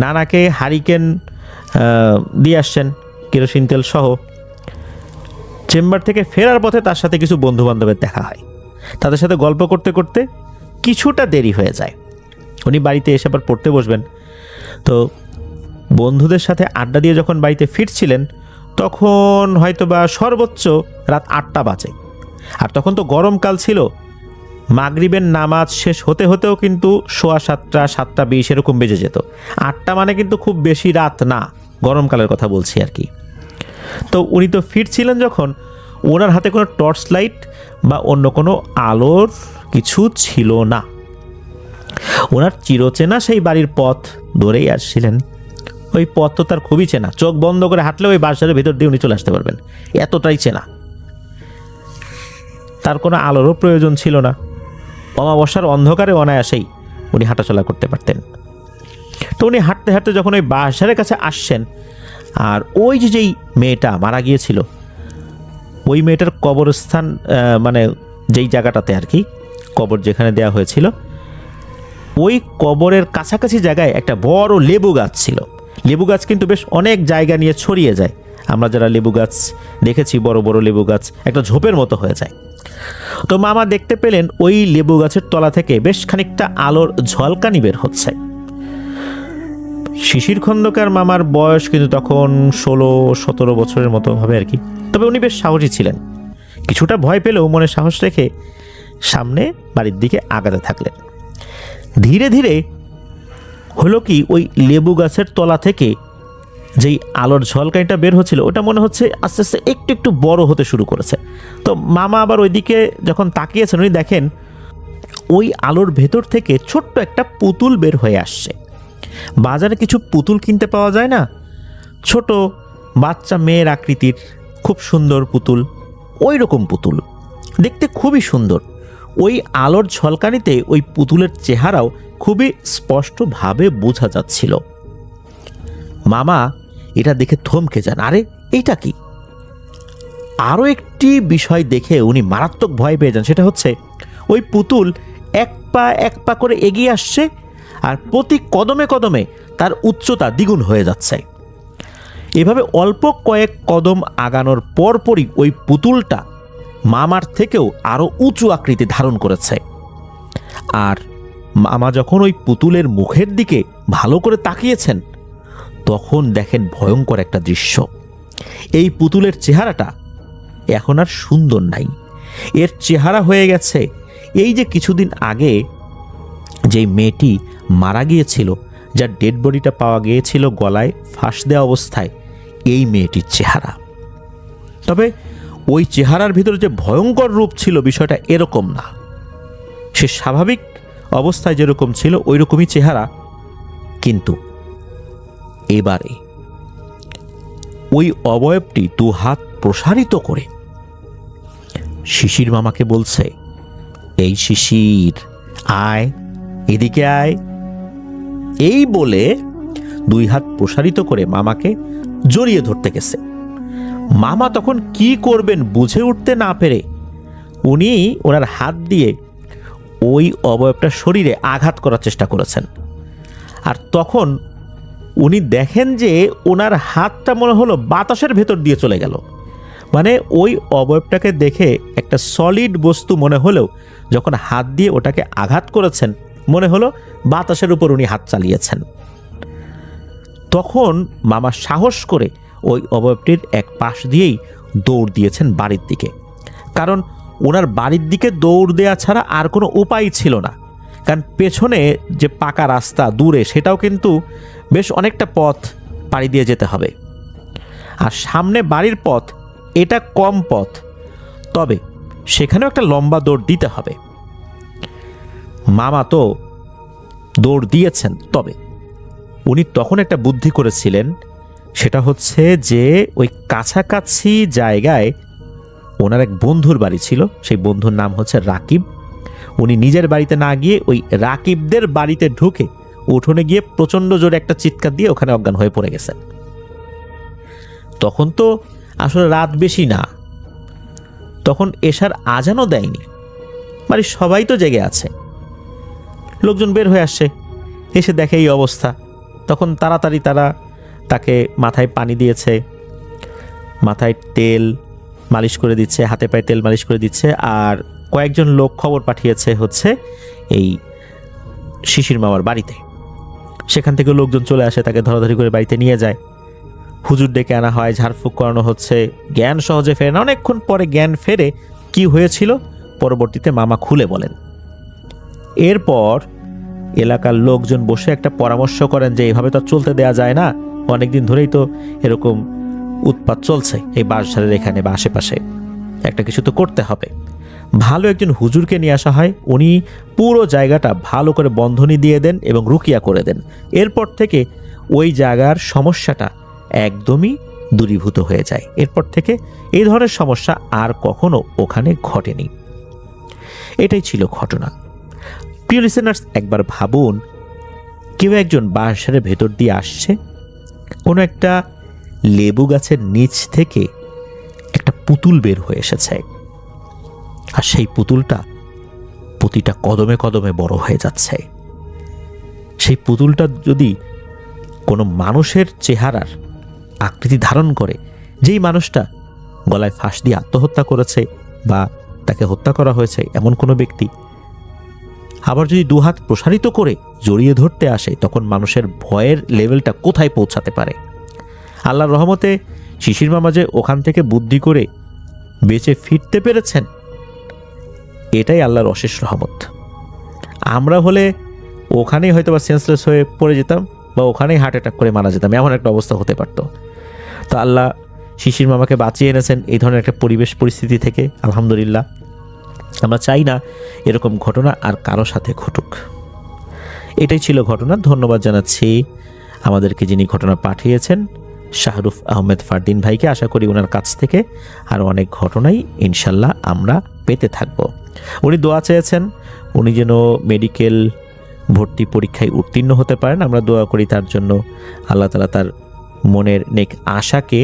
নানাকে হারিকেন দিয়ে আসছেন কেরোসিন তেল সহ। চেম্বার থেকে ফেরার পথে তার সাথে কিছু বন্ধু বান্ধবের দেখা হয়। তাদের সাথে গল্প করতে করতে কিছুটা দেরি হয়ে যায়। উনি বাড়িতে এসে আবার পড়তে বসবেন। তো বন্ধুদের সাথে আড্ডা দিয়ে যখন বাড়িতে ফিরছিলেন, তখন হয়তো বা সর্বোচ্চ রাত 8টা বাজে। আর তখন তো গরমকাল ছিল, মাগরিবের নামাজ শেষ হতে হতেও কিন্তু 7:15, 7:20 এরকম বেজে যেত। 8টা মানে কিন্তু খুব বেশি রাত না, গরমকালের কথা বলছি আর কি। তো উনি তো ফিরছিলেন যখন, ওনার হাতে কোনো টর্চ লাইট বা অন্য কোনো আলোর কিছু ছিল না। ওনার চিরচেনা সেই বাড়ির পথ ধরেই আসছিলেন। ওই পথ তো তার খুবই চেনা, চোখ বন্ধ করে হাঁটলে ওই বাসার ভেতর দিয়ে উনি চলে আসতে পারবেন, এতটাই চেনা। তার কোনো আলোরও প্রয়োজন ছিল না। অমাবস্যার অন্ধকারে অনায়াসেই উনি হাঁটাচলা করতে পারতেন। তো উনি হাঁটতে হাঁটতে যখন ওই বাসারের কাছে আসছেন, আর ওই যে যেই মেয়েটা মারা গিয়েছিল, ওই মেয়েটার কবরস্থান, মানে যেই জায়গাটাতে আর কি কবর যেখানে দেওয়া হয়েছিল, ওই কবরের কাছাকাছি জায়গায় একটা বড় লেবু গাছ ছিল। লেবু গাছ কিন্তু বেশ অনেক জায়গা নিয়ে ছড়িয়ে যায়। আমরা যারা লেবু গাছ দেখেছি, বড় বড় লেবু গাছ একটা ঝোপের মতো হয়ে যায়। তো মামা দেখতে পেলেন ওই লেবু গাছের তলা থেকে বেশ খানিকটা আলোর ঝলকানি বের হচ্ছে। শিশির খন্দকার মামার বয়স কিন্তু তখন 16-17 বছরের মতো হবে আর কি। তবে উনি বেশ সাহসী ছিলেন। কিছুটা ভয় পেলেও মনে সাহস রেখে সামনে বাড়ির দিকে আগাতে থাকলেন। ধীরে ধীরে হলো কি, ওই লেবু গাছের তলা থেকে যেই আলোর ঝলকানিটা বের হচ্ছিল, ওটা মনে হচ্ছে আস্তে আস্তে একটু একটু বড় হতে শুরু করেছে। তো মামা আবার ওইদিকে যখন তাকিয়েছেন, উনি দেখেন ওই আলোর ভেতর থেকে ছোট্ট একটা পুতুল বের হয়ে আসছে। বাজারে কিছু পুতুল কিনতে পাওয়া যায় না, ছোট বাচ্চা মেয়ের আকৃতির, খুব সুন্দর পুতুল, ওই রকম পুতুল, দেখতে খুবই সুন্দর। ওই আলোর ঝলকানিতে ওই পুতুলের চেহারাও খুবই স্পষ্টভাবে বোঝা যাচ্ছিল। মামা এটা দেখে থমকে যান, আরে এইটা কি? আরও একটি বিষয় দেখে উনি মারাত্মক ভয় পেয়ে যান। সেটা হচ্ছে ওই পুতুল এক পা করে এগিয়ে আসছে, আর প্রতি কদমে কদমে তার উচ্চতা দ্বিগুণ হয়ে যাচ্ছে। এভাবে অল্প কয়েক কদম আগানোর পরপরই ওই পুতুলটা মামার থেকেও আরও উঁচু আকৃতি ধারণ করেছে। আর মামা যখন ওই পুতুলের মুখের দিকে ভালো করে তাকিয়েছেন, তখন দেখেন ভয়ঙ্কর একটা দৃশ্য। এই পুতুলের চেহারাটা এখন আর সুন্দর নাই। এর চেহারা হয়ে গেছে এই যে কিছুদিন আগে যেই মেয়েটি মারা গিয়েছিল, যার ডেড বডিটা পাওয়া গিয়েছিল গলায় ফাঁস দেওয়া অবস্থায়, এই মেয়েটির চেহারা। তবে ওই চেহারার ভিতরে যে ভয়ঙ্কর রূপ ছিল, বিষয়টা এরকম না। সে স্বাভাবিক অবস্থায় যেরকম ছিল ওই রকমই চেহারা, কিন্তু এবারে ওই অবয়বটি 2 হাত প্রসারিত করে শিশির মামাকে বলছে, এই শিশির, আয় এদিকে আয়। এই বলে 2 হাত প্রসারিত করে মামাকে জড়িয়ে ধরতে গেছে। মামা তখন কি করবেন বুঝে উঠতে না পেরে উনি ওনার হাত দিয়ে ওই অবয়বটা শরীরে আঘাত করার চেষ্টা করেছেন। আর তখন উনি দেখেন যে ওনার হাতটা মনে হলো বাতাসের ভেতর দিয়ে চলে গেল। মানে ওই অবয়বটাকে দেখে একটা সলিড বস্তু মনে হলেও যখন হাত দিয়ে ওটাকে আঘাত করেছেন, মনে হলো বাতাসের উপর উনি হাত চালিয়েছেন। তখন মামা সাহস করে ওই অবয়বটির এক পাশ দিয়েই দৌড় দিয়েছেন বাড়ির দিকে। কারণ ওনার বাড়ির দিকে দৌড় দেওয়া ছাড়া আর কোনো উপায় ছিল না। কারণ পেছনে যে পাকা রাস্তা দূরে, সেটাও কিন্তু বেশ অনেকটা পথ পাড়ি দিয়ে যেতে হবে। আর সামনে বাড়ির পথ, এটা কম পথ, তবে সেখানেও একটা লম্বা দৌড় দিতে হবে। মামা তো দৌড় দিয়েছেন, তবে উনি তখন একটা বুদ্ধি করেছিলেন, সেটা হচ্ছে যে ওই কাছাকাছি জায়গায় ওনার এক বন্ধুর বাড়ি ছিল, সেই বন্ধুর নাম হচ্ছে রাকিব। উনি নিজের বাড়িতে না গিয়ে ওই রাকিবদের বাড়িতে ঢুকে উঠোনে গিয়ে প্রচণ্ড জোরে একটা চিৎকার দিয়ে ওখানে অজ্ঞান হয়ে পড়ে গেছেন। তখন তো আসলে রাত বেশি না, তখন এশার আজানও দেয়নি, বাড়ির সবাই তো জেগে আছে। লোকজন বের হয়ে আসছে, এসে দেখে এই অবস্থা। তখন তাড়াতাড়ি তারা তাকে মাথায় পানি দিয়েছে, মাথায় তেল মালিশ করে দিচ্ছে, হাতে পায়ে তেল মালিশ করে দিচ্ছে। আর কয়েকজন লোক খবর পাঠিয়েছে হচ্ছে এই শিশির মামার বাড়িতে। সেখান থেকে লোকজন চলে আসে, তাকে ধরাধরি করে বাড়িতে নিয়ে যায়। হুজুর ডেকে আনা হয়, ঝাড়ফুঁক করানো হচ্ছে। জ্ঞান সহজে ফেরে না, অনেকক্ষণ পরে জ্ঞান ফেরে। কি হয়েছিল পরবর্তীতে মামা খুলে বলেন। এরপর এলাকার লোকজন বসে একটা পরামর্শ করেন যে এভাবে তো চলতে দেয়া যায় না, অনেকদিন ধরেই তো এরকম উৎপাত চলছে এই বাঁশঝাড়ের এখানে বা আশেপাশে, একটা কিছু তো করতে হবে। ভালো একজন হুজুরকে নিয়ে আসা হয়, উনি পুরো জায়গাটা ভালো করে বন্ধনী দিয়ে দেন এবং রুকিয়া করে দেন। এরপর থেকে ওই জায়গার সমস্যাটা একদমই দূরীভূত হয়ে যায়। এরপর থেকে এই ধরনের সমস্যা আর কখনো ওখানে ঘটেনি। এটাই ছিল ঘটনা। প্রিয় লিসেনার্স, একবার ভাবুন, কেউ একজন বাঁশঝাড়ের ভেতর দিয়ে আসছে, কোনো একটা লেবু গাছের নিচ থেকে একটা পুতুল বের হয়ে এসেছে, আর সেই পুতুলটা প্রতিটা কদমে কদমে বড় হয়ে যাচ্ছে। সেই পুতুলটা যদি কোনো মানুষের চেহারার আকৃতি ধারণ করে, যেই মানুষটা গলায় ফাঁস দিয়ে আত্মহত্যা করেছে বা তাকে হত্যা করা হয়েছে এমন কোনো ব্যক্তি, আবার যদি দুহাত প্রসারিত করে জড়িয়ে ধরতে আসে, তখন মানুষের ভয়ের লেভেলটা কোথায় পৌঁছাতে পারে। আল্লাহর রহমতে শিশির মামা যে ওখান থেকে বুদ্ধি করে বেঁচে ফিরতে পেরেছেন, এটাই আল্লাহর অশেষ রহমত। আমরা হলে ওখানেই হয়তো বা সেন্সলেস হয়ে পড়ে যেতাম বা ওখানেই হার্ট অ্যাটাক করে মারা যেতাম, এমন একটা অবস্থা হতে পারত। তো আল্লাহ শিশির মামাকে বাঁচিয়ে এনেছেন এই ধরনের একটা পরিবেশ পরিস্থিতি থেকে, আলহামদুলিল্লাহ। আমরা চাই না এরকম ঘটনা আর কারো সাথে ঘটুক। এটাই ছিল ঘটনা। ধন্যবাদ জানাচ্ছি আমাদেরকে যিনি ঘটনা পাঠিয়েছেন, শাহরুফ আহমেদ ফারদিন ভাইকে। আশা করি ওনার কাছ থেকে আরও অনেক ঘটনাই ইনশাল্লাহ আমরা পেতে থাকব। উনি দোয়া চেয়েছেন উনি যেন মেডিকেল ভর্তি পরীক্ষায় উত্তীর্ণ হতে পারেন। আমরা দোয়া করি তার জন্য, আল্লাহ তাআলা তার মনের নেক আশাকে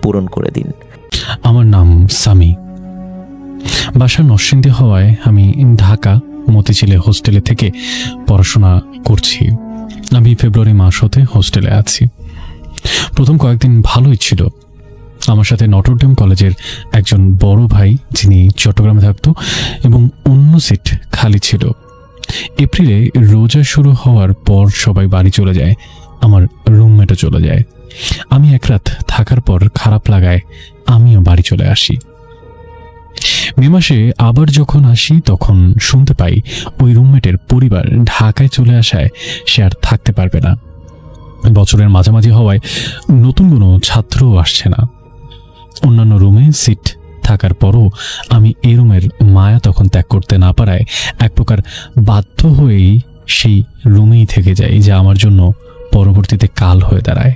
পূরণ করে দিন। আমার নাম সামি। বাসা নরসিংদী হওয়ায় আমি ঢাকা মতিঝিলে হোস্টেলে থেকে পড়াশোনা করছি। আমি ফেব্রুয়ারি মাস হতে হোস্টেলে আছি। প্রথম কয়েকদিন ভালোই ছিল। আমার সাথে নটরডেম কলেজের একজন বড় ভাই, যিনি চট্টগ্রামে থাকতো, এবং অন্য সিট খালি ছিল। এপ্রিলে রোজা শুরু হওয়ার পর সবাই বাড়ি চলে যায়, আমার রুমমেটও চলে যায়। আমি এক রাত থাকার পর খারাপ লাগায় আমিও বাড়ি চলে আসি। মে মাসে আবার যখন আসি তখন শুনতে পাই ওই রুমমেটের পরিবার ঢাকায় চলে আসায় সে আর থাকতে পারবে না। বছরের মাঝামাঝি হওয়ায় নতুন কোনো ছাত্রও আসছে না। অন্যান্য রুমে সিট থাকার পরও আমি এই রুমের মায়া তখন ত্যাগ করতে না পারায় এক প্রকার বাধ্য হয়েই সেই রুমেই থেকে যাই, যা আমার জন্য পরবর্তীতে কাল হয়ে দাঁড়ায়।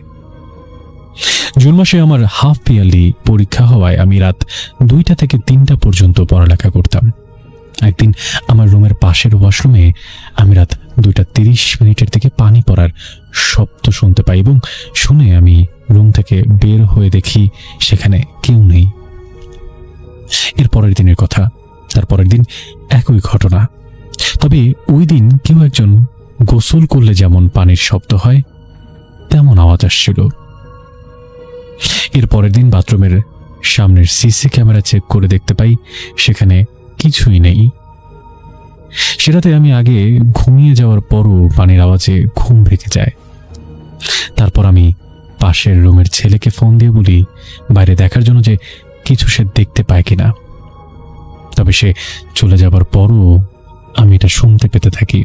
জুন মাসে আমার হাফ ইয়ারলি পরীক্ষা হওয়ায় আমি রাত 2টা থেকে 3টা পর্যন্ত পড়ালেখা করতাম। একদিন আমার রুমের পাশের ওয়াশরুমে আমি রাত 2:30 দিকে পানি পড়ার শব্দ শুনতে পাই এবং শুনে আমি রুম থেকে বের হয়ে দেখি সেখানে কেউ নেই। এর পরের দিনের কথা, তার পরের দিন একই ঘটনা। তবে ওই দিন কেউ একজন গোসল করলে যেমন পানির শব্দ হয় তেমন আওয়াজ আসছিল। এর পরের দিন বাথরুমের সামনের সিসি ক্যামেরা চেক করে দেখতে পাই সেখানে কিছুই নেই। সেটাতে আমি আগে ঘুমিয়ে যাওয়ার পরও পানির আওয়াজে ঘুম ভেঙে যায়। তারপর আমি পাশের রুমের ছেলেকে ফোন দিয়ে বলি বাইরে দেখার জন্য যে কিছু সে দেখতে পায় কিনা। তবে সে চলে যাবার পরও আমি এটা শুনতে পেতে থাকি।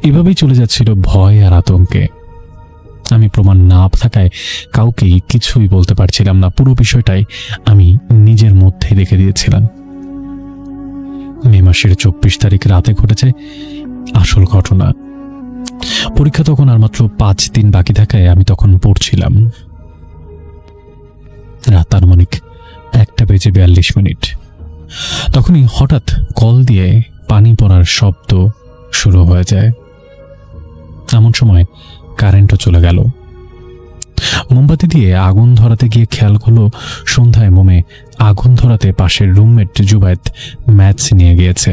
এভাবেই চলে যাচ্ছিল ভয় আর আতঙ্কে। আমি প্রমাণ না থাকায় কাউকেই কিছুই বলতে পারছিলাম না। পুরো বিষয়টাই আমি নিজের মধ্যেই রেখে দিয়েছিলাম। মে মাসের 24 তারিখ রাতে ঘটেছে আসল ঘটনা। পরীক্ষা তখন আর মাত্র 5 দিন বাকি থাকায় আমি তখন পড়ছিলাম। রাত আনুমানিক 1:42। তখনই হঠাৎ কল দিয়ে পানি পড়ার শব্দ শুরু হয়ে যায়। এমন সময় কারেন্টও চলে গেল। মোমবাতি দিয়ে আগুন ধরাতে গিয়ে খেয়াল হলো সন্ধ্যায় মোমে আগুন ধরাতে পাশের রুমমেট জুবায়েদ ম্যাচ নিয়ে গিয়েছে।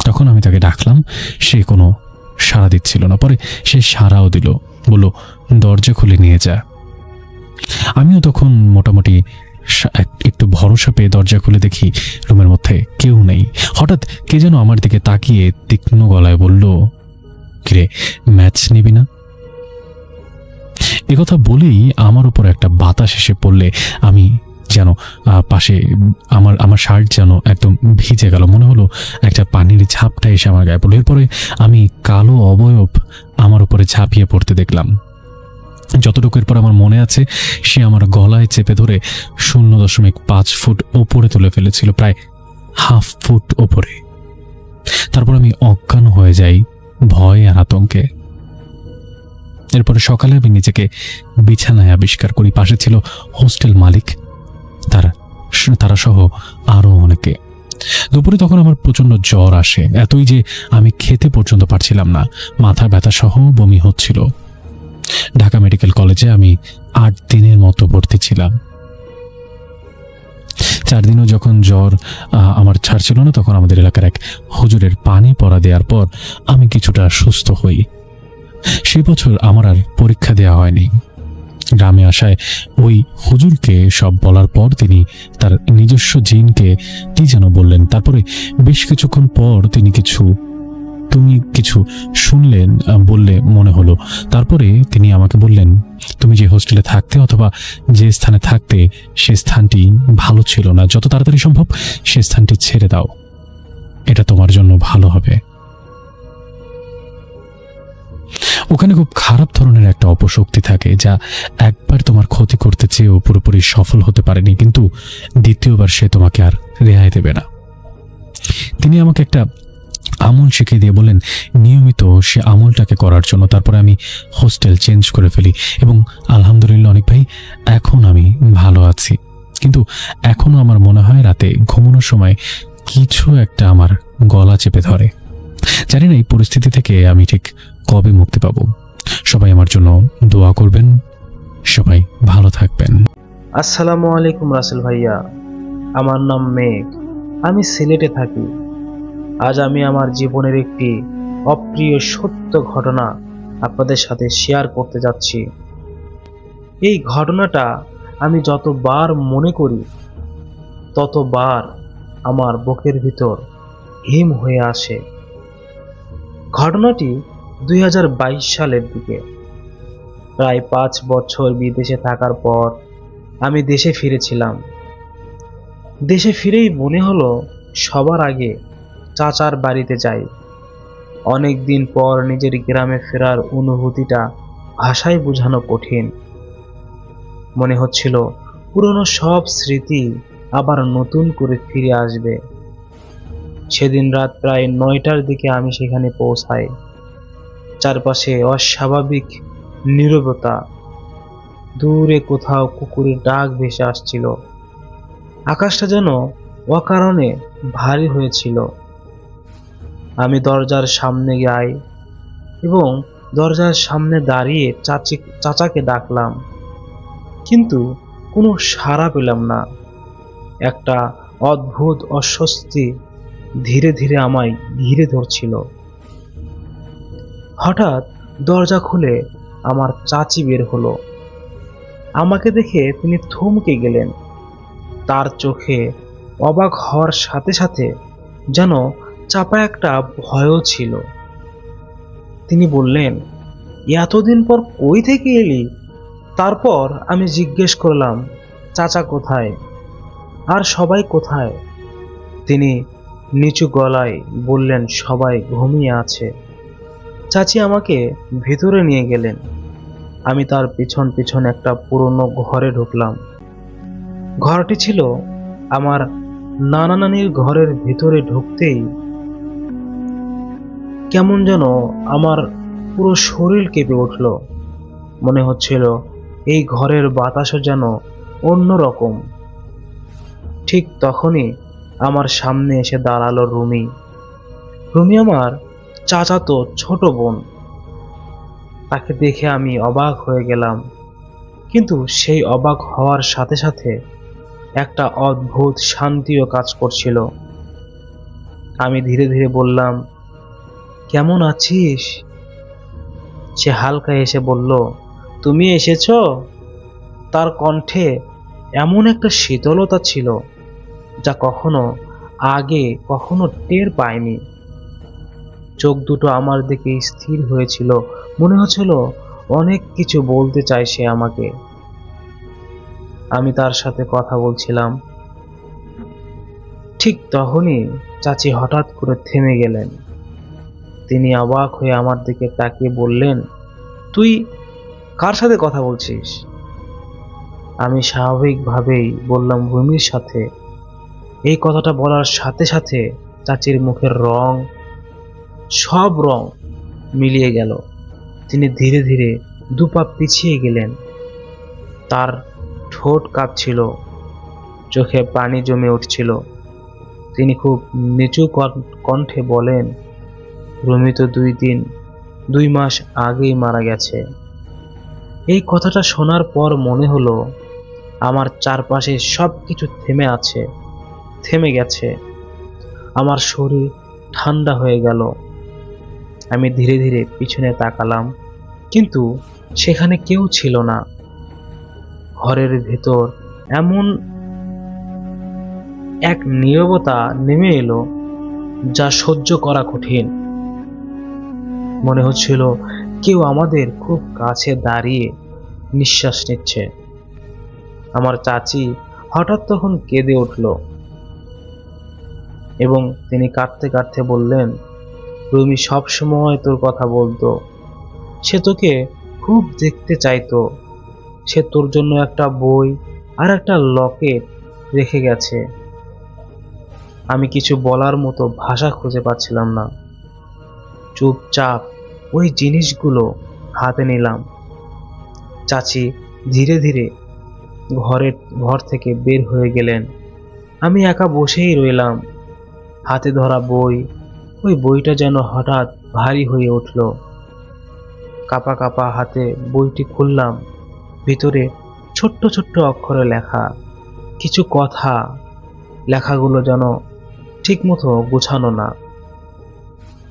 তখন আমি তাকে ডাকলাম, সে কোনো সাড়া দিচ্ছিল না। পরে সে সাড়াও দিল, বলল দরজা খুলে নিয়ে যা। আমিও তখন মোটামুটি একটু ভরসা পেয়ে দরজা খুলে দেখি রুমের মধ্যে কেউ নেই। হঠাৎ কে যেন আমার দিকে তাকিয়ে তীক্ষ্ণ গলায় বলল, কিরে ম্যাচ নিবি না? একথা বলেই আমার উপর একটা বাতাস এসে পড়লে আমি যেন পাশে আমার শার্ট যেন একদম ভিজে গেল। মনে হলো একটা পানির ঝাপটা এসে আমার গায়ে পড়লো। এরপরে আমি কালো অবয়ব আমার উপরে ঝাঁপিয়ে পড়তে দেখলাম। যতটুকু এরপর আমার মনে আছে, সে আমার গলায় চেপে ধরে 0.5 ফুট ওপরে তুলে ফেলেছিল, প্রায় হাফ ফুট ওপরে। তারপর আমি অজ্ঞান হয়ে যাই ভয় আর আতঙ্কে। এরপরে সকালে আমি নিজেকে বিছানায় আবিষ্কার করি। পাশে ছিল হোস্টেল মালিক, তারা সহ আরো অনেকে। দুপুরে তখন আমার প্রচন্ড জ্বর আসে, এতই যে আমি খেতে পর্যন্ত পারছিলাম না। মাথা ব্যথা সহ বমি হচ্ছিল। ঢাকা মেডিকেল কলেজে আমি 8 দিনের মতো ভর্তি ছিলাম। 4 দিনও যখন জ্বর আমার ছাড়ছিল না, তখন আমাদের এলাকার এক হুজুরের পানি পড়া দেওয়ার পর আমি কিছুটা সুস্থ হই। সেই বছর আমার আর পরীক্ষা দেওয়া হয়নি। গ্রামে আসায় ওই হুজুরকে সব বলার পর তিনি তার নিজস্ব জিনকে কি যেন বললেন। তারপরে বেশ কিছুক্ষণ পর তুমি কিছু শুনলেন বললে মনে হলো। তারপরে তিনি আমাকে বললেন, তুমি যে হোস্টেলে থাকতে অথবা যে স্থানে থাকতে সে স্থানটি ভালো ছিল না, যত তাড়াতাড়ি সম্ভব সে স্থানটি ছেড়ে দাও, এটা তোমার জন্য ভালো হবে। ওখানে খুব খারাপ ধরনের একটা অপশক্তি থাকে, যা একবার তোমার ক্ষতি করতে চেয়েও পুরোপুরি সফল হতে পারেনি, কিন্তু দ্বিতীয়বার সে তোমাকে আর রেহাই দেবে না। তিনি আমাকে একটা আমল শিখিয়ে দিয়ে বলেন নিয়মিত সে আমলটাকে করার জন্য। তারপরে আমি হোস্টেল চেঞ্জ করে ফেলি এবং আলহামদুলিল্লাহ অনেক ভাই, এখন আমি ভালো আছি। কিন্তু এখনো আমার মনে হয় রাতে ঘুমানোর সময় কিছু একটা আমার গলা চেপে ধরে। জানি না এই পরিস্থিতি থেকে আমি ঠিক কবে মুক্তি পাব। সবাই আমার জন্য দোয়া করবেন। সবাই ভালো থাকবেন। আসসালামু আলাইকুম রাসেল ভাইয়া, আমার নাম মেঘ, আমি সিলেটে থাকি। আজ আমি আমার জীবনের একটি অপ্রিয় সত্য ঘটনা আপনাদের সাথে শেয়ার করতে যাচ্ছি। এই ঘটনাটা আমি যতবার মনে করি ততবার আমার বুকের ভিতর হিম হয়ে আসে। ঘটনাটি 2022 সালের দিকে। প্রায় 5 বছর বিদেশে থাকার পর আমি দেশে ফিরেছিলাম। দেশে ফিরেই মনে হলো সবার আগে চাচার বাড়িতে যাই। অনেক দিন পর নিজের গ্রামে ফেরার অনুভূতিটা ভাষায় বোঝানো কঠিন। মনে হচ্ছিল পুরনো সব স্মৃতি আবার নতুন করে ফিরে আসবে। সেদিন রাত প্রায় 9টার দিকে আমি সেখানে পৌঁছাই। চারপাশে অস্বাভাবিক নীরবতা, দূরে কোথাও কুকুরের ডাক ভেসে আসছিল। আকাশটা যেন অকারণে ভারী হয়েছিল। আমি দরজার সামনে যাই এবং দরজার সামনে দাঁড়িয়ে চাচাকে ডাকলাম, কিন্তু কোনো সাড়া পেলাম না। একটা অদ্ভুত অস্বস্তি ধীরে ধীরে আমায় ঘিরে ধরছিল। হঠাৎ দরজা খুলে আমার চাচি বের হলো। আমাকে দেখে তিনি থমকে গেলেন। তার চোখে অবাক হওয়ার সাথে সাথে যেন চাপা একটা ভয়ও ছিল। তিনি বললেন, এতদিন পর কই থেকে এলি? তারপর আমি জিজ্ঞেস করলাম, চাচা কোথায় আর সবাই কোথায়? তিনি নিচু গলায় বললেন, সবাই ঘুমিয়ে আছে। চাচি আমাকে ভেতরে নিয়ে গেলেন। আমি তার পিছন পিছন একটা পুরনো ঘরে ঢুকলাম। ঘরটি ছিল আমার নানা নানির ঘরের ভিতরে ঢুকতেই কেমন যেন আমার পুরো শরীর কেঁপে উঠল। মনে হচ্ছিল এই ঘরের বাতাসও যেন অন্যরকম। ঠিক তখনই আমার সামনে এসে দাঁড়ালো রুমি। রুমি আমার চাচাতো ছোট বোন। তাকে দেখে আমি অবাক হয়ে গেলাম, কিন্তু সেই অবাক হওয়ার সাথে সাথে একটা অদ্ভুত শান্তিও কাজ করছিল। আমি ধীরে ধীরে বললাম, কেমন আছিস? সে হালকা এসে বলল, তুমি এসেছো? তার কণ্ঠে এমন একটা শীতলতা ছিল যা আগে কখনো টের পাইনি। চোখ দুটো আমার দিকে স্থির হয়েছিল, মনে হচ্ছিল অনেক কিছু বলতে চায় সে আমাকে। আমি তার সাথে কথা বলছিলাম। ঠিক তখনই চাচি হঠাৎ করে থেমে গেলেন। তিনি অবাক হয়ে আমার দিকে তাকিয়ে বললেন, তুই কার সাথে কথা বলছিস? আমি স্বাভাবিকভাবেই বললাম, ভূমির সাথে। এই কথাটা বলার সাথে সাথে চাচির মুখের সব রং মিলিয়ে গেল। তিনি ধীরে ধীরে দুপা পিছিয়ে গেলেন। তার ঠোঁট কাঁপছিল, চোখে পানি জমে উঠছিল। তিনি খুব নিচু কণ্ঠে বলেন, রুমি তো 2 মাস আগেই মারা গেছে। এই কথাটা শোনার পর মনে হলো আমার চারপাশে সবকিছু থেমে গেছে। আমার শরীর ঠান্ডা হয়ে গেল। আমি ধীরে ধীরে পিছনে তাকালাম, কিন্তু সেখানে কেউ ছিল না। ঘরের ভেতর এমন এক নীরবতা নেমে এলো যা সহ্য করা কঠিন। মনে হচ্ছিল কেউ আমাদের খুব কাছে দাঁড়িয়ে নিঃশ্বাস নিচ্ছে। আমার চাচি হঠাৎ তখন কেঁদে উঠল এবং তিনি কাঁদতে কাঁদতে বললেন, রুমি সব সময় তোর কথা বলতো, সে তোকে খুব দেখতে চাইতো, সে তোর জন্য একটা বই আর একটা লকেট রেখে গেছে। আমি কিছু বলার মতো ভাষা খুঁজে পাচ্ছিলাম না। চুপচাপ ওই জিনিসগুলো হাতে নিলাম। চাচি ধীরে ধীরে ঘর থেকে বের হয়ে গেলেন। আমি একা বসেই রইলাম, হাতে ধরা বই। ওই বইটা যেন হঠাৎ ভারী হয়ে উঠল। কাঁপা কাঁপা হাতে বইটি খুললাম। ভিতরে ছোট্ট ছোট্ট অক্ষরে লেখা কিছু কথা। লেখাগুলো যেন ঠিকমতো গোছানো না,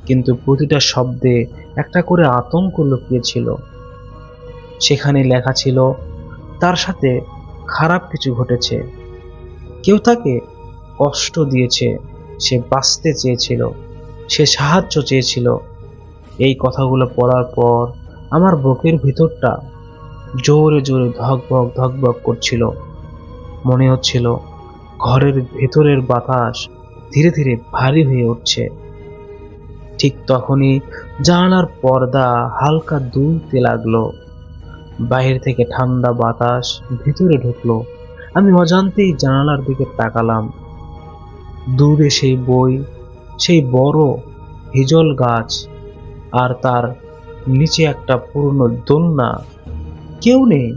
কিন্তু প্রতিটা শব্দে একটা করে আতঙ্ক লুকিয়েছিল। সেখানে লেখা ছিল, তার সাথে খারাপ কিছু ঘটেছে, কেউ তাকে কষ্ট দিয়েছে, সে বাঁচতে চেয়েছিল, সে সাহায্য চেয়েছিল। এই কথাগুলো পড়ার পর আমার বুকের ভিতরটা জোরে জোরে ধকভক ধকভক করছিল। মনে হচ্ছিল ঘরের ভেতরের বাতাস ধীরে ধীরে ভারী হয়ে উঠছে। ঠিক তখনই জানালার পর্দা হালকা দুলতে লাগলো। বাইরে থেকে ঠান্ডা বাতাস ভিতরে ঢুকলো। আমি অজান্তেই জানালার দিকে তাকালাম। দূরে সেই সেই বড় হিজল গাছ, আর তার নিচে একটা পুরনো দোলনা। কেউ নেই,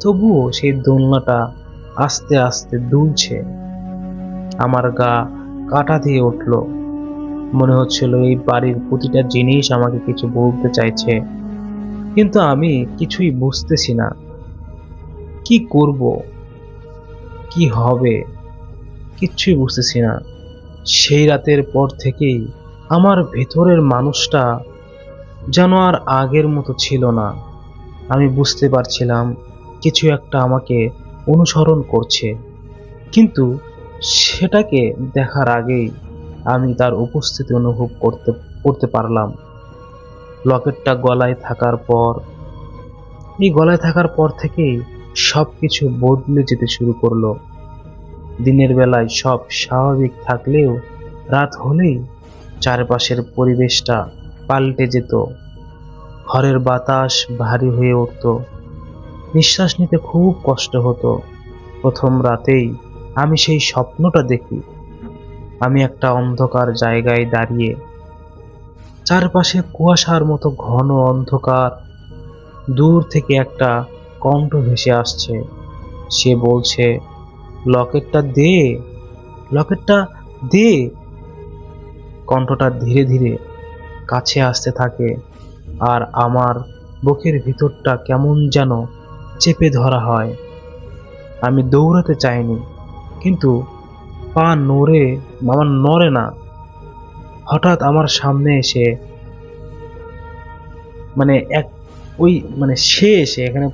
তবুও সেই দোলনাটা আস্তে আস্তে দুলছে। আমার গা কাঁটা দিয়ে উঠল। মনে হচ্ছিল এই বাড়ির প্রতিটা জিনিস আমাকে কিছু বলতে চাইছে, কিন্তু আমি কিছুই বুঝতেছি না। কি করব, কি হবে, কিচ্ছুই বুঝতেছি না। সেই রাতের পর থেকেই আমার ভেতরের মানুষটা যেন আর আগের মতো ছিল না। আমি বুঝতে পারছিলাম কিছু একটা আমাকে অনুসরণ করছে, কিন্তু সেটাকে দেখার আগেই আমি তার উপস্থিতি অনুভব করতে পারলাম। লকেটটা গলায় থাকার পর থেকেই সবকিছু বদলে যেতে শুরু করলো। দিনের বেলায় সব স্বাভাবিক থাকলেও রাত হলেই চারপাশের পরিবেশটা পাল্টে যেত। ঘরের বাতাস ভারী হয়ে উঠত, নিঃশ্বাস নিতে খুব কষ্ট হতো। প্রথম রাতেই আমি সেই স্বপ্নটা দেখি। আমি একটা অন্ধকার জায়গায় দাঁড়িয়ে, চারপাশে কুয়াশার মতো ঘন অন্ধকার। দূর থেকে একটা কণ্ঠ ভেসে আসছে। সে বলছে, লকেটটা দে, লকেটটা দে। কণ্ঠটা ধীরে ধীরে কাছে আসতে থাকে, আর আমার বুকের ভিতরটা কেমন যেন চেপে ধরা হয়। আমি দৌড়াতে চাইনি, কিন্তু পা নড়ে না। হঠাৎ আমার সামনে এসে মানে এক ওই মানে সে এসে এখানে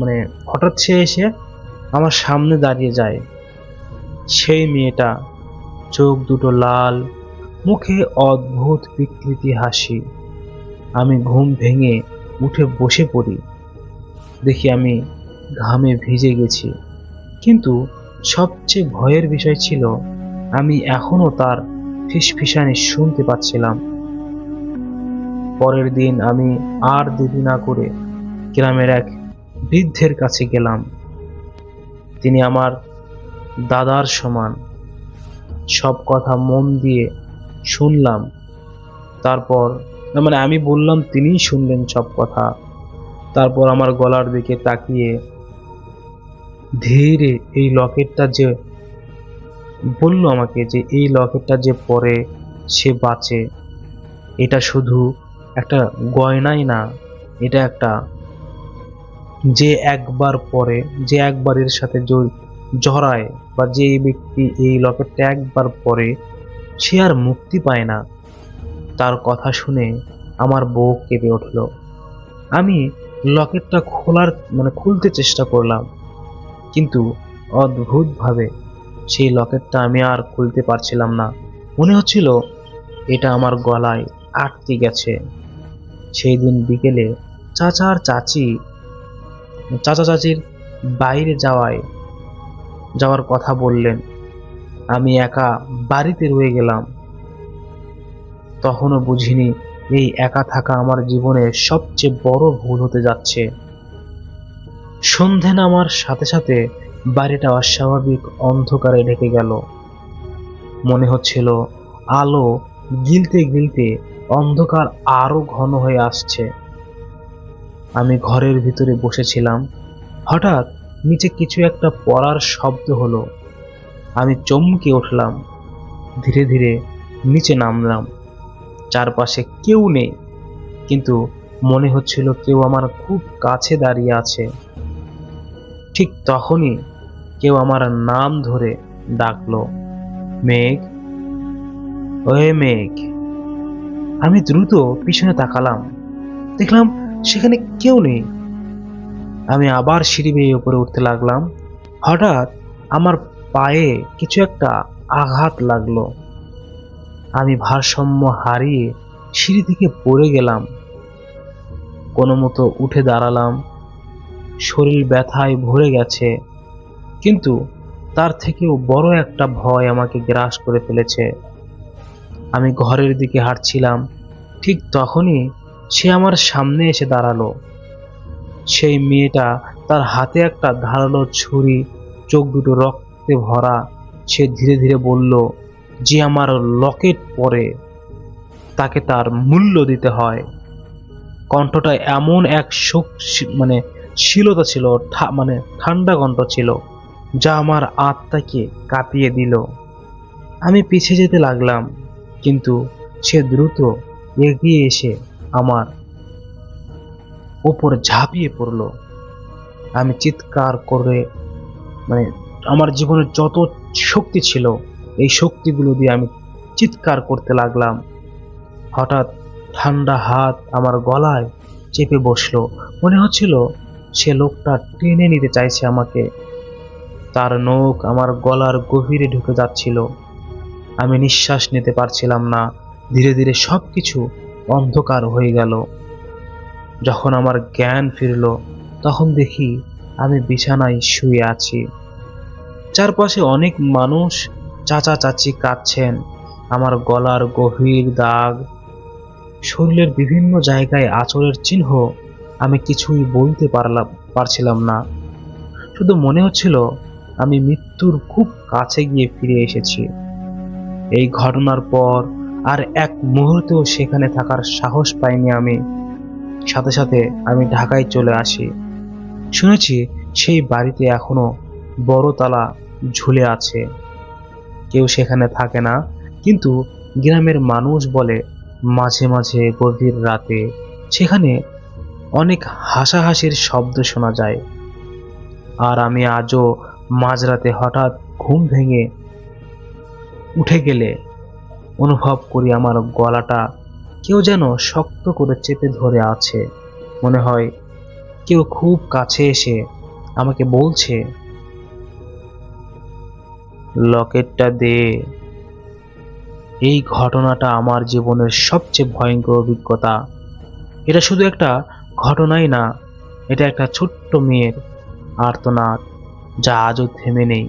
মানে হঠাৎ সে এসে আমার সামনে দাঁড়িয়ে যায়। সেই মেয়েটা, চোখ দুটো লাল, মুখে অদ্ভুত বিকৃতি হাসি। আমি ঘুম ভেঙে উঠে বসে পড়ি। দেখি আমি ঘামে ভিজে গেছি, কিন্তু সবচেয়ে ভয়ের বিষয় ছিল আমি এখনো তার ফিসফিসানি শুনতে পাচ্ছিলাম। পরের দিন আমি আর দেরি না করে গ্রামের এক বৃদ্ধের কাছে গেলাম। তিনি আমার দাদার সমান। সব কথা মন দিয়ে শুনলাম। তারপর আমি বললাম, তিনিই শুনলেন সব কথা। তারপর আমার গলার দিকে তাকিয়ে ধীরে এই লকেটটা যে বলল আমাকে যে এই লকেটটা যে পরে সে বাঁচে। এটা শুধু একটা গয়নাই না, এটা একটা, যে একবার পরে, যে একবার এর সাথে জড়ায়, বা যে ব্যক্তি এই লকেটটা একবার পরে সে আর মুক্তি পায় না। তার কথা শুনে আমার বুক কেঁপে উঠল। আমি লকেটটা খুলতে চেষ্টা করলাম, কিন্তু অদ্ভুতভাবে সেই লকেটটা আমি আর খুলতে পারছিলাম না। মনে হচ্ছিল এটা আমার গলায় আটকে গেছে। সেই দিন বিকেলে চাচা চাচির বাইরে যাওয়ার কথা বললেন। আমি একা বাড়িতে রয়ে গেলাম। তখনও বুঝিনি এই একা থাকা আমার জীবনের সবচেয়ে বড় ভুল হতে যাচ্ছে। সন্ধে নামার সাথে সাথে বাড়িটা অস্বাভাবিক অন্ধকারে ঢেকে গেল। মনে হচ্ছিল আলো গিলতে গিলতে অন্ধকার আরো ঘন হয়ে আসছে। আমি ঘরের ভিতরে বসেছিলাম। হঠাৎ নিচে কিছু একটা পড়ার শব্দ হলো। আমি চমকে উঠলাম। ধীরে ধীরে নিচে নামলাম। চারপাশে কেউ নেই, কিন্তু মনে হচ্ছিল কেউ আমার খুব কাছে দাঁড়িয়ে আছে। ঠিক তখনই কেউ আমার নাম ধরে ডাকলো, মেঘ, ওয়ে মেঘ। আমি দ্রুত পিছনে তাকালাম, দেখলাম সেখানে কেউ নেই। আমি আবার সিঁড়ি বেয়ে উপরে উঠতে লাগলাম। হঠাৎ আমার পায়ে কিছু একটা আঘাত লাগলো। আমি ভারসাম্য হারিয়ে সিঁড়ি থেকে পড়ে গেলাম। কোনো মতো উঠে দাঁড়ালাম। শরীর ব্যথায় ভরে গেছে, কিন্তু তার থেকেও বড় একটা ভয় আমাকে গ্রাস করে ফেলেছে। আমি ঘরের দিকে হাঁটছিলাম, ঠিক তখনই সে আমার সামনে এসে দাঁড়ালো। সেই মেয়েটা, তার হাতে একটা ধারালো ছুরি, চোখ দুটো রক্তে ভরা। সে ধীরে ধীরে বলল, যে আমার লকেট পরে তাকে তার মূল্য দিতে হয়। কণ্ঠটা এমন এক শীলতা ছিল, ঠান্ডা কণ্ঠ ছিল, যা আমার আত্মাকে কাঁপিয়ে দিল। আমি পিছিয়ে যেতে লাগলাম, কিন্তু সে দ্রুত এগিয়ে এসে আমার উপর ঝাঁপিয়ে পড়ল। আমি চিৎকার করে আমার জীবনের যত শক্তি ছিল এই শক্তিগুলো দিয়ে আমি চিৎকার করতে লাগলাম। হঠাৎ ঠান্ডা হাত আমার গলায় চেপে বসলো। মনে হচ্ছিল সে লোকটা টেনে নিতে চাইছে আমাকে। তার নখ আমার গলার গভীরে ঢুকে যাচ্ছিল। আমি নিঃশ্বাস নিতে পারছিলাম না। ধীরে ধীরে সবকিছু অন্ধকার হয়ে গেল। যখন আমার জ্ঞান ফিরল, তখন দেখি আমি বিছানায় শুয়ে আছি। চারপাশে অনেক মানুষ, চাচা চাচি কাঁদছেন। আমার গলার গভীর দাগ, শরীরের বিভিন্ন জায়গায় আঁচড়ের চিহ্ন। আমি কিছুই বলতে পারছিলাম না। শুধু মনে হচ্ছিল আমি মৃত্যুর খুব কাছে গিয়ে ফিরে এসেছি। এই ঘটনার পর আর এক মুহূর্তেও সেখানে থাকার সাহস পাইনি আমি। সাথে সাথে আমি ঢাকায় চলে আসি। শুনেছি সেই বাড়িতে এখনো বড় তালা ঝুলে আছে, কেউ সেখানে থাকে না, কিন্তু গ্রামের মানুষ বলে মাঝে মাঝে গভীর রাতে সেখানে অনেক হাসাহাসির শব্দ শোনা যায়। আর আমি আজও মাঝরাতে হঠাৎ ঘুম ভেঙে উঠে গেলে অনুভব করি আমার গলাটা কেউ যেন শক্ত করে চেপে ধরে আছে। মনে হয় কেউ খুব কাছে এসে আমাকে বলছে, লকেটটা দে। এই ঘটনাটা আমার জীবনের সবচেয়ে ভয়ঙ্কর অভিজ্ঞতা। এটা শুধু একটা ঘটনাই না, এটা একটা ছোট্ট মেয়ের আর্তনাদ যা আজও থেমে নেই।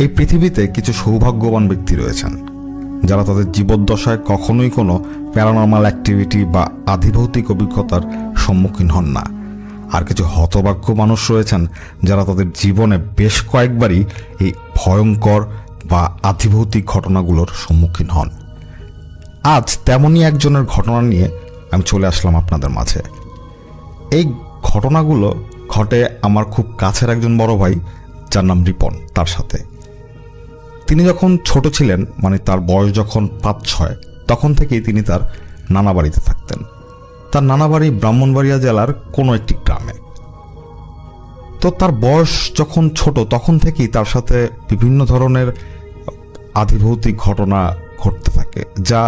এই পৃথিবীতে কিছু সৌভাগ্যবান ব্যক্তি রয়েছেন যারা তাদের জীবদ্দশায় কখনোই কোনো প্যারানর্মাল অ্যাক্টিভিটি বা আধিভৌতিক অভিজ্ঞতার সম্মুখীন হন না, আর কিছু হতভাগ্য মানুষ রয়েছেন যারা তাদের জীবনে বেশ কয়েকবারই এই ভয়ঙ্কর বা আধিভৌতিক ঘটনাগুলোর সম্মুখীন হন। আজ তেমনই একজনের ঘটনা নিয়ে আমি চলে আসলাম আপনাদের মাঝে। এই ঘটনাগুলো ঘটে আমার খুব কাছের একজন বড় ভাই যার নাম রিপন, তার সাথে। তিনি যখন ছোট ছিলেন, মানে তার বয়স যখন 5-6, তখন থেকেই তিনি তার নানা বাড়িতে থাকতেন। তার নানা বাড়ি ব্রাহ্মণবাড়িয়া জেলার কোনো একটি গ্রামে। তো তার বয়স যখন ছোট তখন থেকেই তার সাথে বিভিন্ন ধরনের আধিভৌতিক ঘটনা ঘটতে থাকে, যা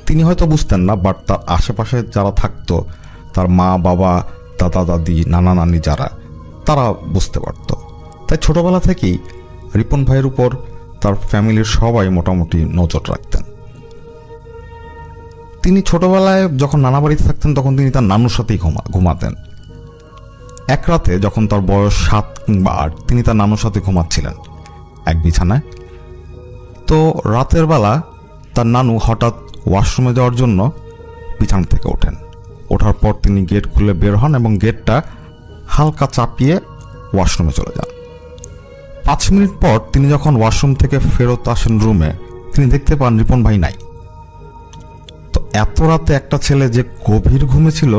তিনি হয়তো বুঝতেন না, বাট তার আশেপাশে যারা থাকতো, তার মা বাবা, দাদা দাদি, নানা নানি যারা, তারা বুঝতে পারত। তাই ছোটবেলা থেকেই রিপন ভাইয়ের উপর তার ফ্যামিলির সবাই মোটামুটি নজর রাখতেন। তিনি ছোটবেলায় যখন নানা বাড়িতে থাকতেন তখন তিনি তার নানুর সাথেই ঘুমাতেন। এক রাতে যখন তার বয়স 7 কিংবা 8, তিনি তার নানুর সাথে ঘুমাচ্ছিলেন এক বিছানায়। তো রাতের বেলা তার নানু হঠাৎ ওয়াশরুমে যাওয়ার জন্য বিছানা থেকে ওঠেন। ওঠার পর তিনি গেট খুলে বের হন এবং গেটটা হালকা চাপিয়ে ওয়াশরুমে চলে যান। 5 মিনিট পর তিনি যখন ওয়াশরুম থেকে ফেরত আসেন রুমে, তিনি দেখতে পান রিপন ভাই নাই। তো এত রাতে একটা ছেলে যে গভীর ঘুমে ছিল,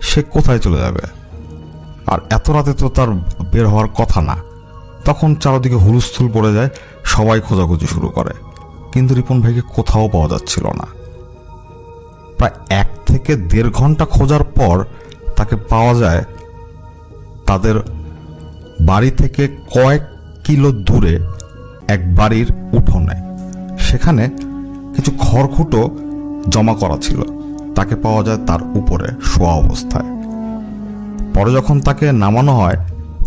সে কোথায় চলে যাবে? আর এত রাতে তো তার বের হওয়ার কথা না। তখন চারদিকে হুলস্থুল পড়ে যায়, সবাই খোঁজাখুঁজি শুরু করে, কিন্তু রিপন ভাইকে কোথাও পাওয়া যাচ্ছিল না। প্রায় 1 থেকে 1.5 ঘন্টা খোঁজার পর তাকে পাওয়া যায় তাদের বাড়ি থেকে কয়েক কিলো দূরে এক বাড়ির উঠোনে। সেখানে কিছু খড়কুটো জমা করা ছিল। তাকে পাওয়া যায় তার উপরে শোয়া অবস্থায়। পরে যখন তাকে নামানো হয়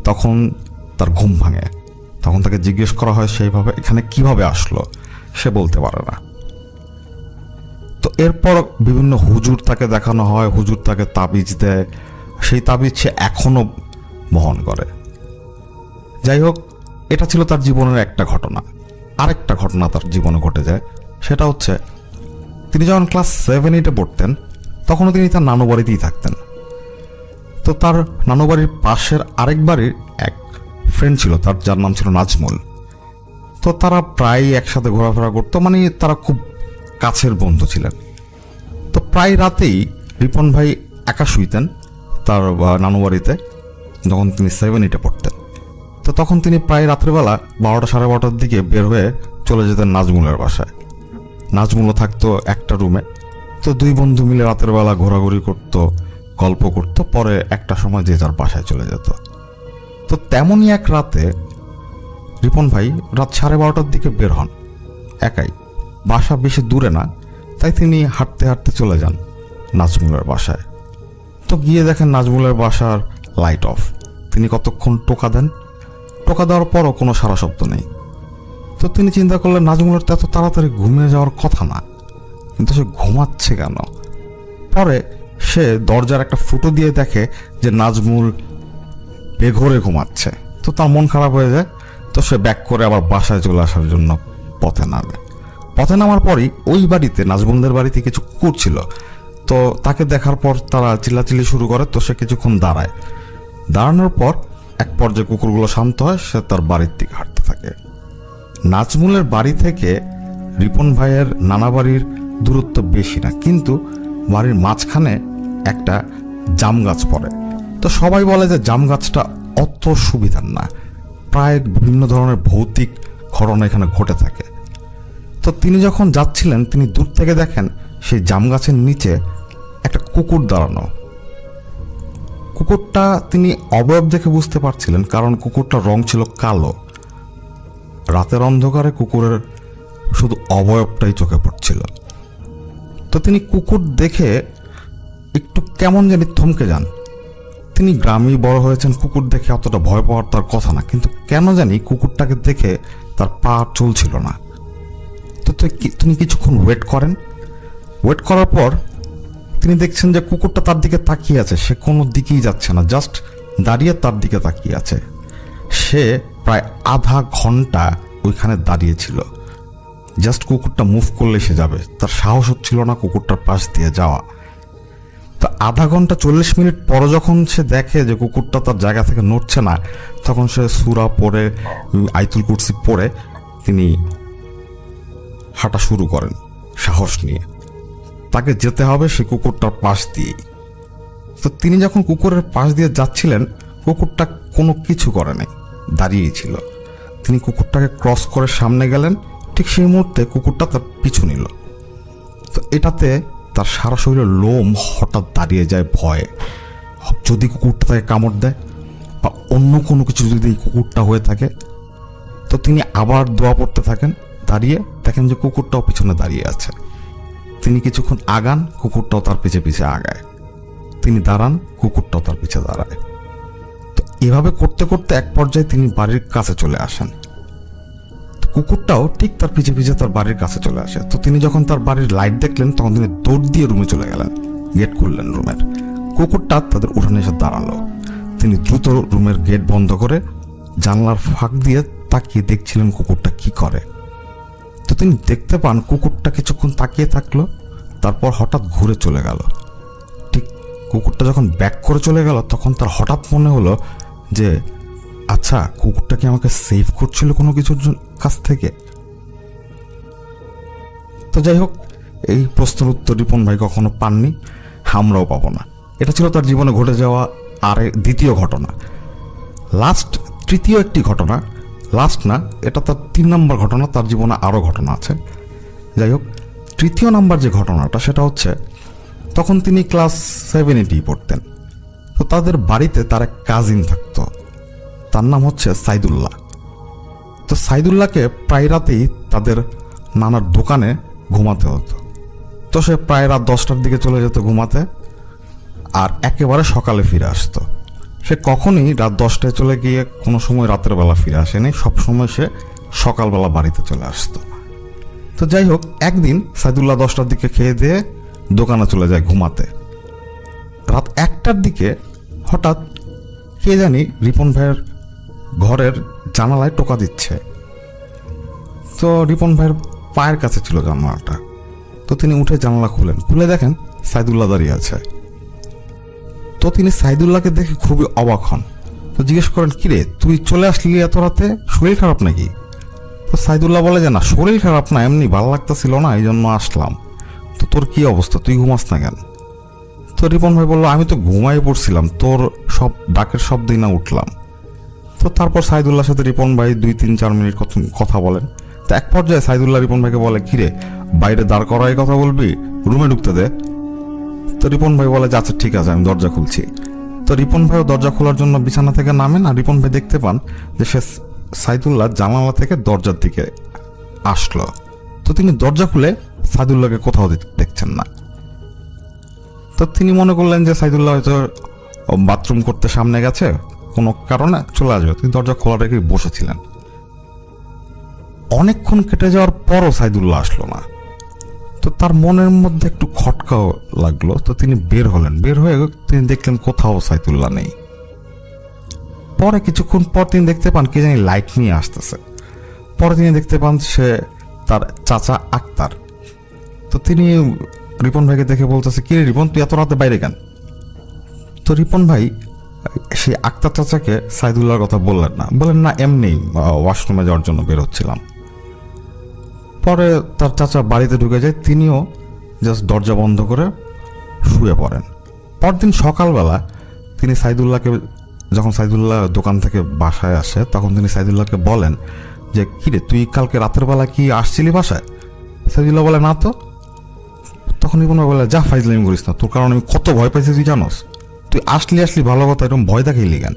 তখন তার ঘুম ভাঙে। তখন তাকে জিজ্ঞেস করা হয় সেইভাবে এখানে কিভাবে আসলো, সে বলতে পারে না। তো এরপর বিভিন্ন হুজুর তাকে দেখানো হয়, হুজুর তাকে তাবিজ দেয়, সেই তাবিজ সে এখনো বহন করে। যাই হোক, এটা ছিল তার জীবনের একটা ঘটনা। আরেকটা ঘটনা তার জীবনে ঘটে যায়, সেটা হচ্ছে তিনি যখন ক্লাস 7-8 পড়তেন তখনও তিনি তার নানু বাড়িতেই থাকতেন। তো তার নানু বাড়ির পাশের আরেক বাড়ির এক ফ্রেন্ড ছিল তার, যার নাম ছিল নাজমুল। তো তারা প্রায় একসাথে ঘোরাফেরা করতো, মানে তারা খুব কাছের বন্ধু ছিলেন। তো প্রায় রাতেই রিপন ভাই একা শুইতেন তার নানু বাড়িতে যখন তিনি 7-8 পড়তেন। তো তখন তিনি প্রায় রাত্রেবেলা 12টা সাড়ে 12টার দিকে বের হয়ে চলে যেতেন নাজমুলের বাসায়। নাজমুলও থাকতো একটা রুমে। তো 2 বন্ধু মিলে রাতের বেলা ঘোরাঘুরি করতো, গল্প করতো, পরে একটা সময় যে যার বাসায় চলে যেত। তো তেমনই এক রাতে রিপন ভাই রাত 12:30টার দিকে বের হন একাই। বাসা বেশি দূরে না, তাই তিনি হাঁটতে হাঁটতে চলে যান নাজমুলের বাসায়। তো গিয়ে দেখেন নাজমুলের বাসার লাইট অফ। তিনি কতক্ষণ টোকা দেন, টোকা দেওয়ার পরও কোনো সারা শব্দ নেই। তো তিনি চিন্তা করলেন নাজমুলের তো এত তাড়াতাড়ি ঘুমিয়ে যাওয়ার কথা না, কিন্তু সে ঘুমাচ্ছে কেন? পরে সে দরজার একটা ফুটো দিয়ে দেখে যে নাজমুল বেঘরে ঘুমাচ্ছে। তো তার মন খারাপ হয়ে যায়। তো সে ব্যাক করে আবার বাসায় চলে আসার জন্য পথে নামে। পথে নামার পরই ওই বাড়িতে, নাজমুলদের বাড়িতে কিছু কুকুর ছিল। তো তাকে দেখার পর তারা চিল্লাচিল্লি শুরু করে। তো সে কিছুক্ষণ দাঁড়ায়। দাঁড়ানোর পর এক পর্যায়ে কুকুরগুলো শান্ত হয়, সে তার বাড়ির দিকে হাঁটতে থাকে। নাজমুলের বাড়ি থেকে রিপন ভাইয়ের নানা বাড়ির দূরত্ব বেশি না, কিন্তু বাড়ির মাঝখানে একটা জাম গাছ পড়ে। তো সবাই বলে যে জাম গাছটা অত সুবিধার না, প্রায় বিভিন্ন ধরনের ভৌতিক ঘটনা এখানে ঘটে থাকে। তো তিনি যখন যাচ্ছিলেন, তিনি দূর থেকে দেখেন সেই জাম গাছের নিচে একটা কুকুর দাঁড়ানো। কুকুরটা তিনি অবয়ব দেখে বুঝতে পারছিলেন, কারণ কুকুরটার রং ছিল কালো। রাতের অন্ধকারে কুকুরের শুধু অবয়বটাই চোখে পড়ছিল। তো তিনি কুকুর দেখে একটু কেমন জানি থমকে যান। তিনি গ্রামেই বড় হয়েছেন, কুকুর দেখে অতটা ভয় পাওয়ার তার কথা না, কিন্তু কেন জানি কুকুরটাকে দেখে তার পা চলছিল না। তো তিনি কিছুক্ষণ ওয়েট করেন। ওয়েট করার পর তিনি দেখছেন যে কুকুরটা তার দিকে তাকিয়ে আছে, সে কোনো দিকেই যাচ্ছে না, জাস্ট দাঁড়িয়ে তার দিকে তাকিয়ে আছে। সে প্রায় আধা ঘন্টা ওইখানে দাঁড়িয়েছিল, জাস্ট কুকুরটা মুভ করলে সে যাবে, তার সাহস হচ্ছিল না কুকুরটার পাশ দিয়ে যাওয়া। তো আধা ঘন্টা 40 মিনিট পর যখন সে দেখে যে কুকুরটা তার জায়গা থেকে নড়ছে না, তখন সে সূরা পড়ে, আয়াতুল কুরসি পড়ে তিনি হাঁটা শুরু করেন সাহস নিয়ে। তাকে যেতে হবে সে কুকুরটার পাশ দিয়েই। তো তিনি যখন কুকুরের পাশ দিয়ে যাচ্ছিলেন, কুকুরটা কোনো কিছু করে নাই, দাঁড়িয়েই ছিল। তিনি কুকুরটাকে ক্রস করে সামনে গেলেন, ঠিক সেই মুহূর্তে কুকুরটা তার পিছু নিল। তো এটাতে তার সারা শরীরের লোম হঠাৎ দাঁড়িয়ে যায় ভয়ে। যদি কুকুরটা তাকে কামড় দেয় বা অন্য কোনো কিছু যদি এই কুকুরটা হয়ে থাকে। তো তিনি আবার দোয়া পড়তে থাকেন, দাঁড়িয়ে দেখেন যে কুকুরটাও পিছনে দাঁড়িয়ে আছে। তিনি কিছুক্ষণ আগান, কুকুরটাও তার পিছে পিছে আগায়। তিনি দাঁড়ান, কুকুরটাও তার পিছে দাঁড়ায়। তো এভাবে করতে করতে এক পর্যায়ে তিনি বাড়ির কাছে চলে আসেন। কুকুরটাও ঠিক তার পিছে পিছে তার বাড়ির কাছে চলে আসে। তো তিনি যখন তার বাড়ির লাইট দেখলেন, তখন তিনি দৌড় দিয়ে রুমে চলে গেলেন, গেট খুললেন রুমের। কুকুরটা তাদের উঠানে এসে দাঁড়ালো। তিনি দ্রুত রুমের গেট বন্ধ করে জানলার ফাঁক দিয়ে তাকিয়ে দেখছিলেন কুকুরটা কি করে। তো তিনি দেখতে পান কুকুরটা কিছুক্ষণ তাকিয়ে থাকলো, তারপর হঠাৎ ঘুরে চলে গেল। ঠিক কুকুরটা যখন ব্যাক করে চলে গেল, তখন তার হঠাৎ মনে হলো যে আচ্ছা, কুকুরটা কি আমাকে সেভ করছিল কোনো কিছুর কাছ থেকে? তো যাই হোক, এই প্রশ্নের উত্তর রিপন ভাই কখনো পাননি, আমরাও পাবো না। এটা ছিল তার জীবনে ঘটে যাওয়া দ্বিতীয় ঘটনা। তৃতীয় একটি ঘটনা, লাস্ট না, এটা তার 3 নম্বর ঘটনা। তার জীবনে আরও ঘটনা আছে। যাই হোক, তৃতীয় নাম্বার যে ঘটনাটা, সেটা হচ্ছে তখন তিনি ক্লাস 7-8 পড়তেন। তো তাদের বাড়িতে তার এক কাজিন থাকতো, তার নাম হচ্ছে সাইদুল্লাহ। তো সাইদুল্লাহকে প্রায় রাতেই তাদের নানার দোকানে ঘুমাতে হতো। তো সে প্রায় রাত 10টার দিকে চলে যেত ঘুমাতে, আর একেবারে সকালে ফিরে আসতো। সে কখনই রাত 10টায় চলে গিয়ে কোনো সময় রাতের বেলা ফিরে আসেনি, সবসময় সে সকালবেলা বাড়িতে চলে আসতো। তো যাই হোক, একদিন সাইদুল্লাহ 10টার দিকে খেয়ে দিয়ে দোকানে চলে যায় ঘুমাতে। রাত 1টার দিকে হঠাৎ কে জানি রিপন ভাইয়ের ঘরের জানালায় টোকা দিচ্ছে। তো রিপন ভাইয়ের পায়ের কাছে ছিল জানালাটা। তো তিনি উঠে জানালা খুলে দেখেন সাইদুল্লাহ দাঁড়িয়ে আছে। তো তিনি সাইদুল্লাহকে দেখে খুবই অবাক হন। তো জিজ্ঞেস করেন, কিরে তুই চলে আসলি এত রাতে, শরীর খারাপ নাকি? তো সাইদুল্লাহ বলে যে না, শরীর খারাপ না, এমনি ভালো লাগতেছিল না, এই জন্য আসলাম। তো তোর কি অবস্থা, তুই ঘুমাস না কেন? তো রিপন ভাই বললো, আমি তো ঘুমাই পড়ছিলাম, তোর সব ডাকের শব্দেই না উঠলাম। তো তারপর সাইদুল্লাহর সাথে রিপন ভাই 2-3-4 মিনিট কথা বলেন। তো এক পর্যায়ে সাইদুল্লাহ রিপন ভাইকে বলে, কিরে বাইরে দাঁড় করাই কথা বলবি, রুমে ঢুকতে দে। তো রিপন ভাই বলে যে আচ্ছা ঠিক আছে, আমি দরজা খুলছি। তো রিপন ভাইও দরজা খোলার জন্য বিছানা থেকে নামেন, আর রিপন ভাই দেখতে পান যে সে সাইদুল্লাহ জানালা থেকে দরজার দিকে আসলো। তো তিনি দরজা খুলে সাইদুল্লাহকে কোথাও দেখছেন না। তো তিনি মনে করলেন যে সাইদুল্লাহ হয়তো বাথরুম করতে সামনে গেছে, কোনো কারণে চলে আসবে। তিনি দরজা খোলা রেখে বসেছিলেন। অনেকক্ষণ কেটে যাওয়ার পরও সাইদুল্লাহ আসলো না। তো তার মনের মধ্যে একটু খটকাও লাগলো। তো তিনি বের হলেন, বের হয়ে তিনি দেখলেন কোথাও সাইদুল্লাহ নেই। পরে কিছুক্ষণ পর তিনি দেখতে পান কে জানি লাইট নিয়ে আসতেছে। পরে তিনি দেখতে পান সে তার চাচা আক্তার। তো তিনি রিপন ভাইকে দেখে বলতেছে, কিরে রিপন, তুই এত রাতে বাইরে কেন? তো রিপন ভাই সেই আক্তার চাচাকে সাইদুল্লাহর কথা বললেন না, এমনি ওয়াশরুমে যাওয়ার জন্য বের হচ্ছিলাম। পরে তার চাচা বাড়িতে ঢুকে যায়, তিনিও জাস্ট দরজা বন্ধ করে শুয়ে পড়েন। পরদিন সকালবেলা তিনি সাইদুল্লাহকে, যখন সাইদুল্লাহ দোকান থেকে বাসায় আসে তখন তিনি সাইদুল্লাহকে বলেন যে কিরে তুই কালকে রাতের বেলা কি আসছিলি বাসায়? সাইদুল্লাহ বলে না তো। তখন রিপন ভাই বলে যা ফাইজলামি করিস না, তোর কারণ আমি কত ভয় পাইছি তুই জানোস, তুই আসলি ভালো কথা, এরকম ভয় দেখাইলি কেন?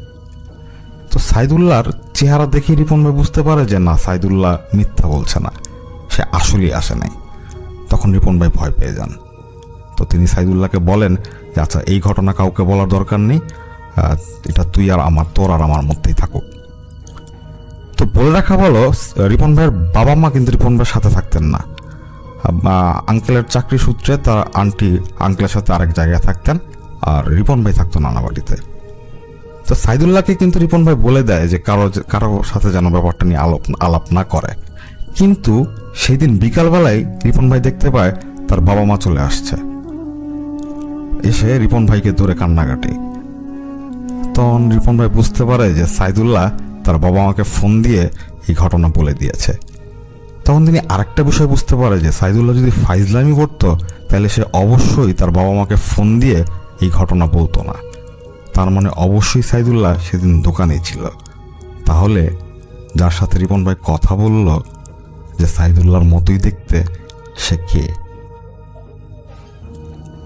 তো সাইদুল্লাহর চেহারা দেখে রিপন ভাই বুঝতে পারে যে না, সাইদুল্লাহ মিথ্যা বলছে না, সে আসলেই আসে নাই। তখন রিপন ভাই ভয় পেয়ে যান। তো তিনি সাইদুল্লাহকে বলেন যে আচ্ছা এই ঘটনা কাউকে বলার দরকার নেই, এটা তুই আর আমার, তোর আর আমার মধ্যেই থাকুক। তো বলে রাখা ভালো, রিপন ভাইয়ের বাবা মা কিন্তু রিপন ভাইয়ের সাথে থাকতেন না। আঙ্কেলের চাকরি সূত্রে তার আঙ্কেলের সাথে আরেক জায়গায় থাকতেন, আর রিপন ভাই থাকতো নানা বাড়িতে। তো সাইদুল্লাহকে কিন্তু রিপন ভাই বলে দেয় যে কারো সাথে যেন ব্যাপারটা নিয়ে আলাপ না করে। কিন্তু সেই দিন বিকালবেলায় রিপন ভাই দেখতে পায় তার বাবা মা চলে আসছে, এসে রিপন ভাইকে ধরে কান্নাকাটি। তখন রিপন ভাই বুঝতে পারে যে সাইদুল্লাহ তার বাবা মাকে ফোন দিয়ে এই ঘটনা বলে দিয়েছে। তখন তিনি আরেকটা বিষয় বুঝতে পারে যে সাইদুল্লাহ যদি ফাইজলামি করতো তাহলে সে অবশ্যই তার বাবা মাকে ফোন দিয়ে এই ঘটনা বলতো না। তার মানে অবশ্যই সাইদুল্লাহ সেদিন দোকানেই ছিল। তাহলে যার সাথে রিপন ভাই কথা বলল যে সাইদুল্লাহর মতোই দেখতে, সে কে?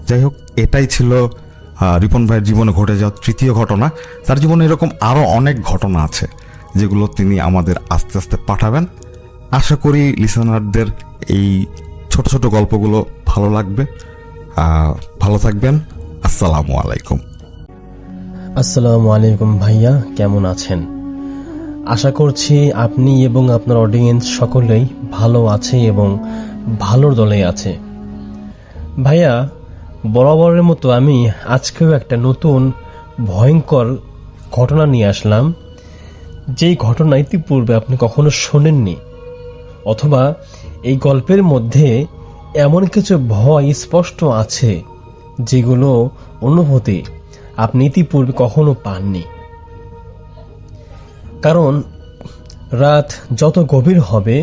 যাই হোক, এটাই ছিল রিপন ভাইয়ের জীবনে ঘটে যাওয়া তৃতীয় ঘটনা। তার জীবনে এরকম আরও অনেক ঘটনা আছে যেগুলো তিনি আমাদের আস্তে আস্তে পাঠাবেন। আশা করি লিসেনারদের এই ছোট ছোট গল্পগুলো ভালো লাগবে। ভালো থাকবেন। আসসালামু আলাইকুম। আসসালামু আলাইকুম ভাইয়া, কেমন আছেন? আশা করছি আপনি এবং আপনার অডিয়েন্স সকলেই ভালো আছে এবং ভালোর দলে আছে। ভাইয়া, বরাবরের মতো আমি আজকেও একটা নতুন ভয়ঙ্কর ঘটনা নিয়ে আসলাম, যেই ঘটনা ইতিপূর্বে আপনি কখনো শোনেননি, অথবা এই গল্পের মধ্যে এমন কিছু ভয় স্পষ্ট আছে যেগুলো অনুভূতি আপনি ইতিপূর্বে কখনো পাননি। কারণ রাত যত গভীর হবে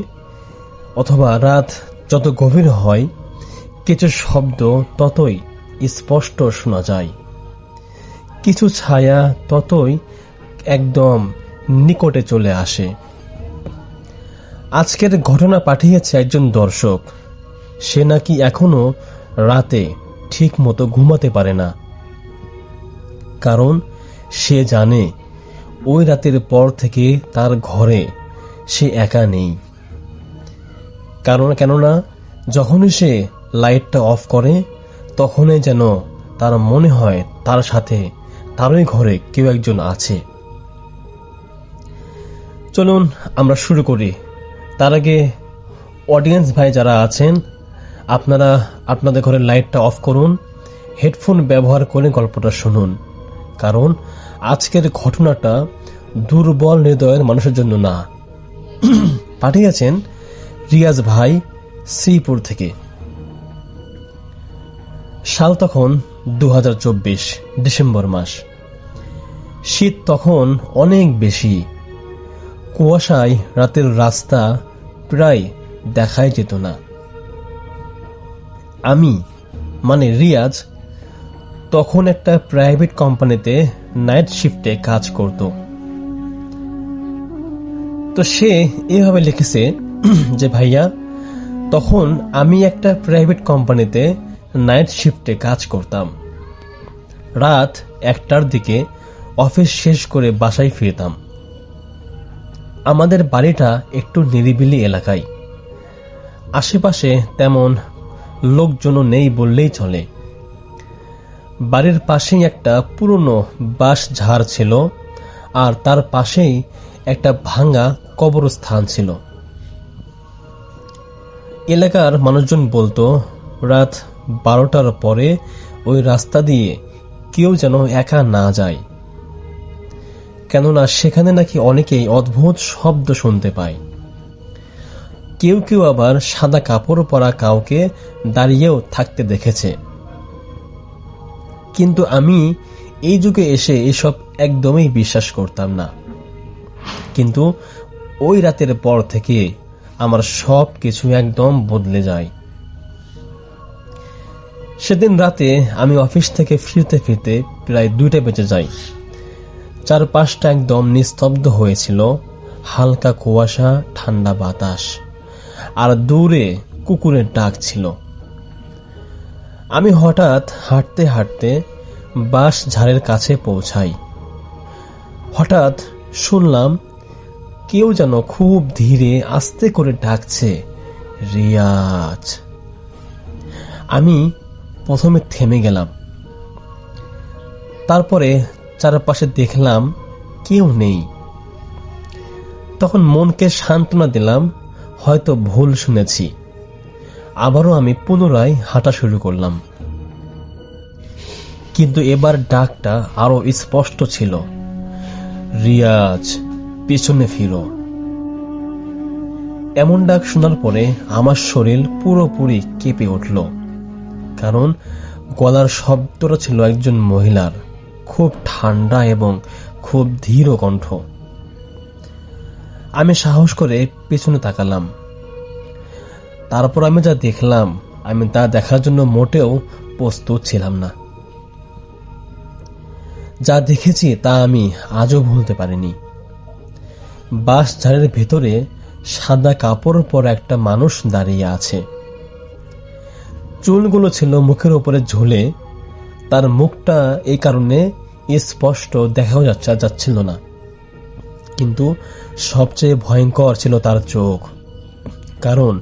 অথবা রাত যত গভীর হয়, কিছু শব্দ ততই স্পষ্ট শোনা যায়, কিছু ছায়া ততই একদম নিকটে চলে আসে। আজকের ঘটনা পাঠিয়েছে একজন দর্শক। সে নাকি এখনো রাতে ঠিক মতো ঘুমাতে পারে না, কারণ সে জানে ওই রাতের পর থেকে তার ঘরে সে একা নেই। কেননা যখনই সে লাইটটা অফ করে তখনই যেন তার মনে হয় তার সাথে তারই ঘরে কেউ একজন আছে। চলুন আমরা শুরু করি। তার আগে অডিয়েন্স ভাই যারা আছেন, আপনারা আপনাদের ঘরের লাইটটা অফ করুন, হেডফোন ব্যবহার করে গল্পটা শুনুন, কারণ আজকের ঘটনাটা দুর্বল হৃদয়ের মানুষের জন্য না। পাঠিয়েছেন রিয়াজ ভাই শ্রীপুর থেকে। সাল তখন 2024 ডিসেম্বর মাস। শীত তখন অনেক বেশি, কুয়াশায় রাতের রাস্তা প্রায় দেখাই যেত না। আমি মানে রিয়াজ তখন একটা প্রাইভেট কোম্পানিতে নাইট শিফটে কাজ করত। তো সে এভাবে লিখেছে যে ভাইয়া, তখন আমি একটা প্রাইভেট কোম্পানিতে নাইট শিফটে কাজ করতাম। রাত 1টার দিকে অফিস শেষ করে বাসায় ফিরতাম। আমাদের বাড়িটা একটু নিরিবিলি এলাকায়, আশেপাশে তেমন লোকজনও নেই বললেই চলে। বাড়ির পাশেই একটা পুরনো বাঁশ ঝাড় ছিল, আর তার পাশেই একটা ভাঙা কবরস্থান ছিল। এলাকার মানুষজন বলতো রাত 12টার পরে ওই রাস্তা দিয়ে কেউ যেন একা না যায়, কেননা সেখানে নাকি অনেকেই অদ্ভুত শব্দ শুনতে পায়। কেউ কেউ আবার সাদা কাপড় পরা কাউকে দাঁড়িয়েও থাকতে দেখেছে। কিন্তু আমি এই যুগে এসে এসব একদমই বিশ্বাস করতাম না। কিন্তু ওই রাতের পর থেকে আমার সব কিছু একদম বদলে যায়। সেদিন রাতে আমি অফিস থেকে ফিরতে ফিরতে প্রায় 2টা বেজে যায়। চারপাশটা একদম নিস্তব্ধ হয়েছিল, হালকা কুয়াশা, ঠান্ডা বাতাস, আর দূরে কুকুরের ডাক ছিল। আমি হঠাৎ হাঁটতে হাঁটতে বাঁশ ঝাড়ের কাছে পৌঁছাই। হঠাৎ শুনলাম কেউ যেন খুব ধীরে আস্তে করে ডাকছে, রিয়াজ। আমি প্রথমে থেমে গেলাম, তারপরে চারপাশে দেখলাম কেউ নেই। তখন মনকে সান্ত্বনা দিলাম, হয়তো ভুল শুনেছি। আবারও আমি পুনরায় হাঁটা শুরু করলাম, কিন্তু এবার ডাকটা আরো স্পষ্ট ছিল, রিয়াজ, পিছনে ফিরো। এমন ডাক শোনার পরে আমার শরীর পুরোপুরি কেঁপে উঠল, কারণ গলার শব্দটা ছিল একজন মহিলার, খুব ঠান্ডা এবং খুব ধীর কণ্ঠ। আমি সাহস করে পেছনে তাকালাম। তারপর আমি যা দেখলাম, আমি তা দেখার জন্য মোটেও প্রস্তুত ছিলাম না। যা দেখেছি তা আমি আজও ভুলতে পারিনি। বাঁশ ঝাড়ের ভেতরে সাদা কাপড়ের পর একটা মানুষ দাঁড়িয়ে আছে। চুলগুলো ছিল মুখের উপরে ঝুলে, তার মুখটা এই কারণে স্পষ্ট দেখাও যাচ্ছিল না, কিন্তু সবচেয়ে ভয়ঙ্কর ছিল তার চোখ, কারণ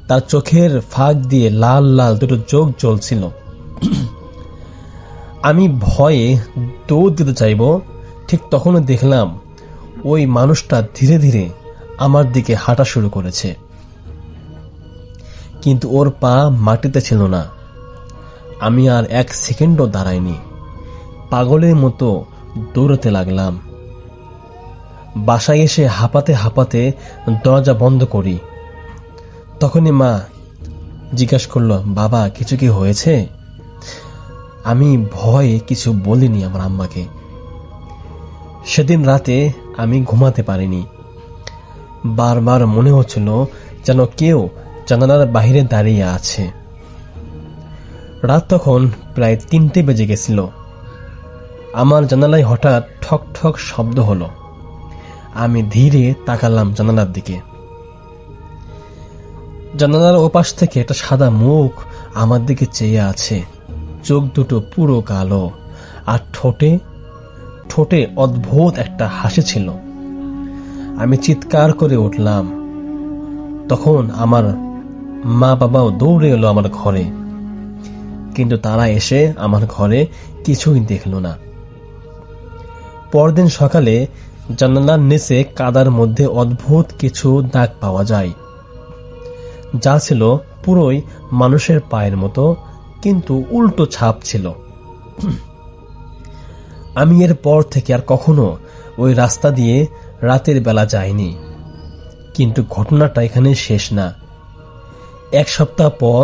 তার চোখের ফাঁক দিয়ে লাল লাল দুটো চোখ জ্বলছিল। আমি ভয়ে দৌড় দিতে চাইব, ঠিক তখনই দেখলাম ওই মানুষটা ধীরে ধীরে আমার দিকে হাঁটা শুরু করেছে, কিন্তু ওর পা মাটিতে ছিল না। আমি আর 1 সেকেন্ডও দাঁড়াইনি, পাগলের মতো দৌড়াতে লাগলাম। বাসায় এসে হাঁপাতে হাঁপাতে দরজা বন্ধ করি। তখনই মা জিজ্ঞাসা করলো, বাবা কিছু কি হয়েছে? আমি ভয়ে কিছু বলিনি আমার আম্মাকে। সেদিন রাতে আমি ঘুমাতে পারিনি। বারবার মনে হচ্ছিল যেন কেউ জানালার বাইরে দাঁড়িয়ে আছে। রাত তখন প্রায় 3টে বেজে গেছিল। আমার জানালায় হঠাৎ ঠক ঠক শব্দ হলো। আমি ধীরে তাকালাম জানালার দিকে। জানালার ওপাশ থেকে একটা সাদা মুখ আমার দিকে চেয়ে আছে। চোখ দুটো পুরো কালো, আর ঠোঁটে অদ্ভুত একটা হাসি ছিল। আমি চিৎকার করে উঠলাম। তখন আমার মা বাবাও দৌড়ে এলো আমার ঘরে, কিন্তু তারা এসে আমার ঘরে কিছুই দেখল না। পরদিন সকালে জানালার নিচে কাদার মধ্যে অদ্ভুত কিছু দাগ পাওয়া যায়, যা ছিল পুরোই মানুষের পায়ের মতো, কিন্তু উল্টো ছাপ ছিল। আমি এর পর থেকে আর কখনো ওই রাস্তা দিয়ে রাতের বেলা যাইনি। কিন্তু ঘটনাটা এখানে শেষ না। 1 সপ্তাহ পর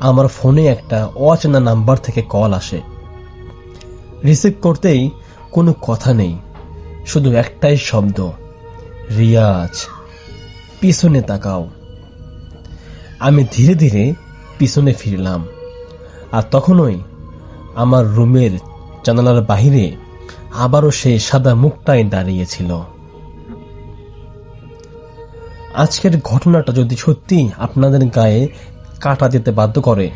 আমার ফোনে একটা অচেনা নাম্বার থেকে কল আসে। রিসিভ করতেই কোনো কথা নেই, শুধু একটাই শব্দ, রিয়াজ, পিছনে তাকাও। আমি ধীরে ধীরে পিছনে ফিরলাম, আর তখনই আমার রুমের জানালার বাহিরে আবারও সেই সাদা মুখটাই দাঁড়িয়েছিল। আজকের ঘটনাটা যদি সত্যি আপনাদের গায়ে কাটা দিতে বাধ্য করে,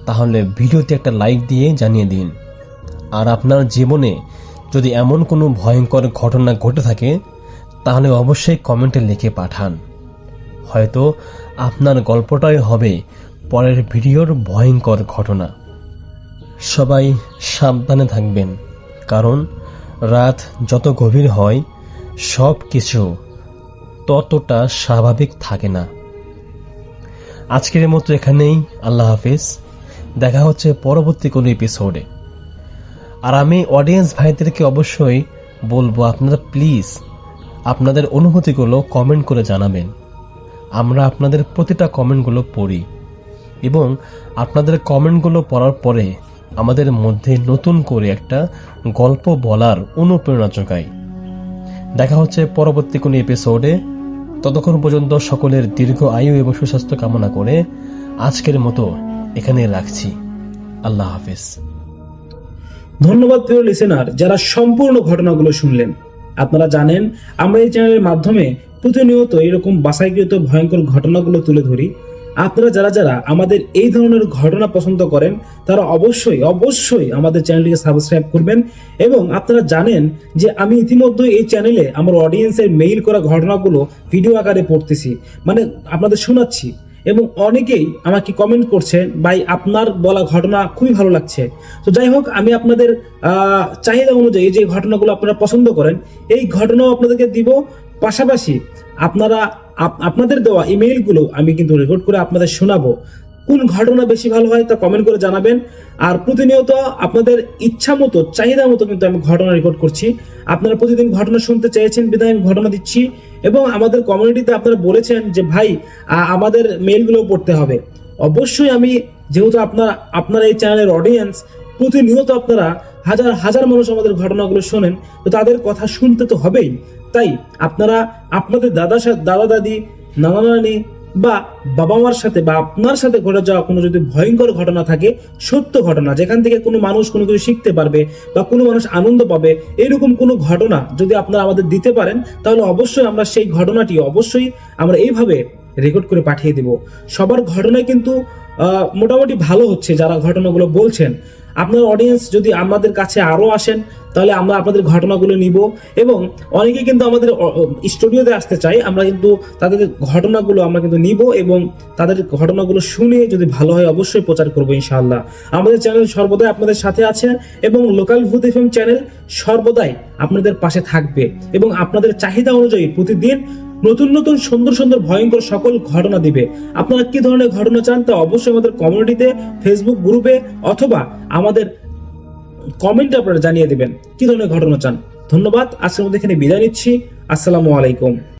তাহলে ভিডিওতে একটা লাইক দিয়ে জানিয়ে দিন। আর আপনার জীবনে যদি এমন কোনো ভয়ঙ্কর ঘটনা ঘটে থাকে, তাহলে অবশ্যই কমেন্টে লিখে পাঠান। হয়তো আপনার গল্পটাই হবে পরের ভিডিওর ভয়ঙ্কর ঘটনা। সবাই সাবধানে থাকবেন, কারণ রাত যত গভীর হয় সব কিছু ততটা স্বাভাবিক থাকে না। আজকের মতো এখানেই, আল্লাহ হাফেজ। দেখা হচ্ছে পরবর্তী কোনো এপিসোডে। আর আমি অডিয়েন্স ভাইদেরকে অবশ্যই বলবো, আপনারা প্লিজ আপনাদের অনুভূতিগুলো কমেন্ট করে জানাবেন। আমরা আপনাদের প্রতিটা কমেন্টগুলো পড়ি, এবং আপনাদের কমেন্টগুলো পড়ার পরে আমাদের মধ্যে নতুন করে একটা গল্প বলার অনুপ্রেরণা যোগায়। দেখা হচ্ছে পরবর্তী কোনো এপিসোডে। ততক্ষণ পর্যন্ত সকলের দীর্ঘ আয়ু এবং সুস্বাস্থ্য কামনা করে আজকের মতো এখানে রাখছি। আল্লাহ হাফেজ। ধন্যবাদ প্রিয় লিসেনার, যারা সম্পূর্ণ ঘটনাগুলো শুনলেন। আপনারা জানেন আমরা এই চ্যানেলের মাধ্যমে প্রতিনিয়ত এরকম বাছাইকৃত ভয়ঙ্কর ঘটনাগুলো তুলে ধরি। আপনারা যারা যারা আমাদের এই ধরনের ঘটনা পছন্দ করেন তারা অবশ্যই অবশ্যই আমাদের চ্যানেলটিকে সাবস্ক্রাইব করবেন। এবং আপনারা জানেন যে আমি ইতিমধ্যে এই চ্যানেলে আমার অডিয়েন্সের মেইল করা ঘটনাগুলো ভিডিও আকারে পড়তেছি, মানে আপনাদের শোনাচ্ছি। এবং অনেকেই আমাকে কমেন্ট করছেন, ভাই আপনার বলা ঘটনা খুবই ভালো লাগছে। তো যাই হোক, আমি আপনাদের চাহিদা অনুযায়ী যে ঘটনাগুলো আপনারা পছন্দ করেন এই ঘটনাও আপনাদেরকে দিব। পাশাপাশি আপনারা আপনাদের দেওয়া ইমেইলগুলো আমি কিন্তু রেকর্ড করে আপনাদের শোনাবো। কোন ঘটনা বেশি ভালো হয় তা কমেন্ট করে জানাবেন। আর প্রতিনিয়ত আপনাদের ইচ্ছা মতো চাহিদা মতো কিন্তু আমি ঘটনা রেকর্ড করছি। আপনারা প্রতিদিন ঘটনা শুনতে চেয়েছেন বিধায় আমি ঘটনা দিচ্ছি। এবং আমাদের কমিউনিটিতে আপনারা বলেছেন যে ভাই আমাদের মেইলগুলো পড়তে হবে। অবশ্যই আমি, যেহেতু আপনারা এই চ্যানেলের অডিয়েন্স, প্রতিনিয়ত আপনারা হাজার হাজার মানুষ আমাদের ঘটনাগুলো শোনেন, তো তাদের কথা শুনতে তো হবেই। তাই আপনারা আপনাদের দাদা দাদি, নানা নানি বা বাবা মার সাথে বা আপনার সাথে ঘটে যাওয়া কোনো যদি ভয়ঙ্কর ঘটনা থাকে, সত্য ঘটনা যেখান থেকে কোনো মানুষ কোনো কিছু শিখতে পারবে বা কোনো মানুষ আনন্দ পাবে, এরকম কোনো ঘটনা যদি আপনারা আমাদের দিতে পারেন তাহলে অবশ্যই আমরা সেই ঘটনাটি অবশ্যই আমরা এইভাবে রেকর্ড করে পাঠিয়ে দেব। সবার ঘটনায় কিন্তু মোটামুটি ভালো হচ্ছে যারা ঘটনাগুলো বলছেন। আপনার অডিয়েন্স যদি আমাদের কাছে আরও আসেন তাহলে আমরা আপনাদের ঘটনাগুলো নিব। এবং অনেকে কিন্তু আমাদের স্টুডিওতে আসতে চাই, আমরা কিন্তু তাদের ঘটনাগুলো আমরা কিন্তু নিব এবং তাদের ঘটনাগুলো শুনে যদি ভালো হয় অবশ্যই প্রচার করবো ইনশাআল্লাহ। আমাদের চ্যানেল সর্বদাই আপনাদের সাথে আছে এবং লোকাল ভূত এফএম চ্যানেল সর্বদাই আপনাদের পাশে থাকবে এবং আপনাদের চাহিদা অনুযায়ী প্রতিদিন নতুন নতুন সুন্দর সুন্দর ভয়ঙ্কর সকল ঘটনা দিবে। আপনারা কি ধরনের ঘটনা চান তা অবশ্যই আমাদের কমিউনিটিতে, ফেসবুক গ্রুপে অথবা আমাদের কমেন্টে আপনারা জানিয়ে দিবেন কি ধরনের ঘটনা চান। ধন্যবাদ। আজকের মধ্যে এখানে বিদায় নিচ্ছি। আসসালামু আলাইকুম।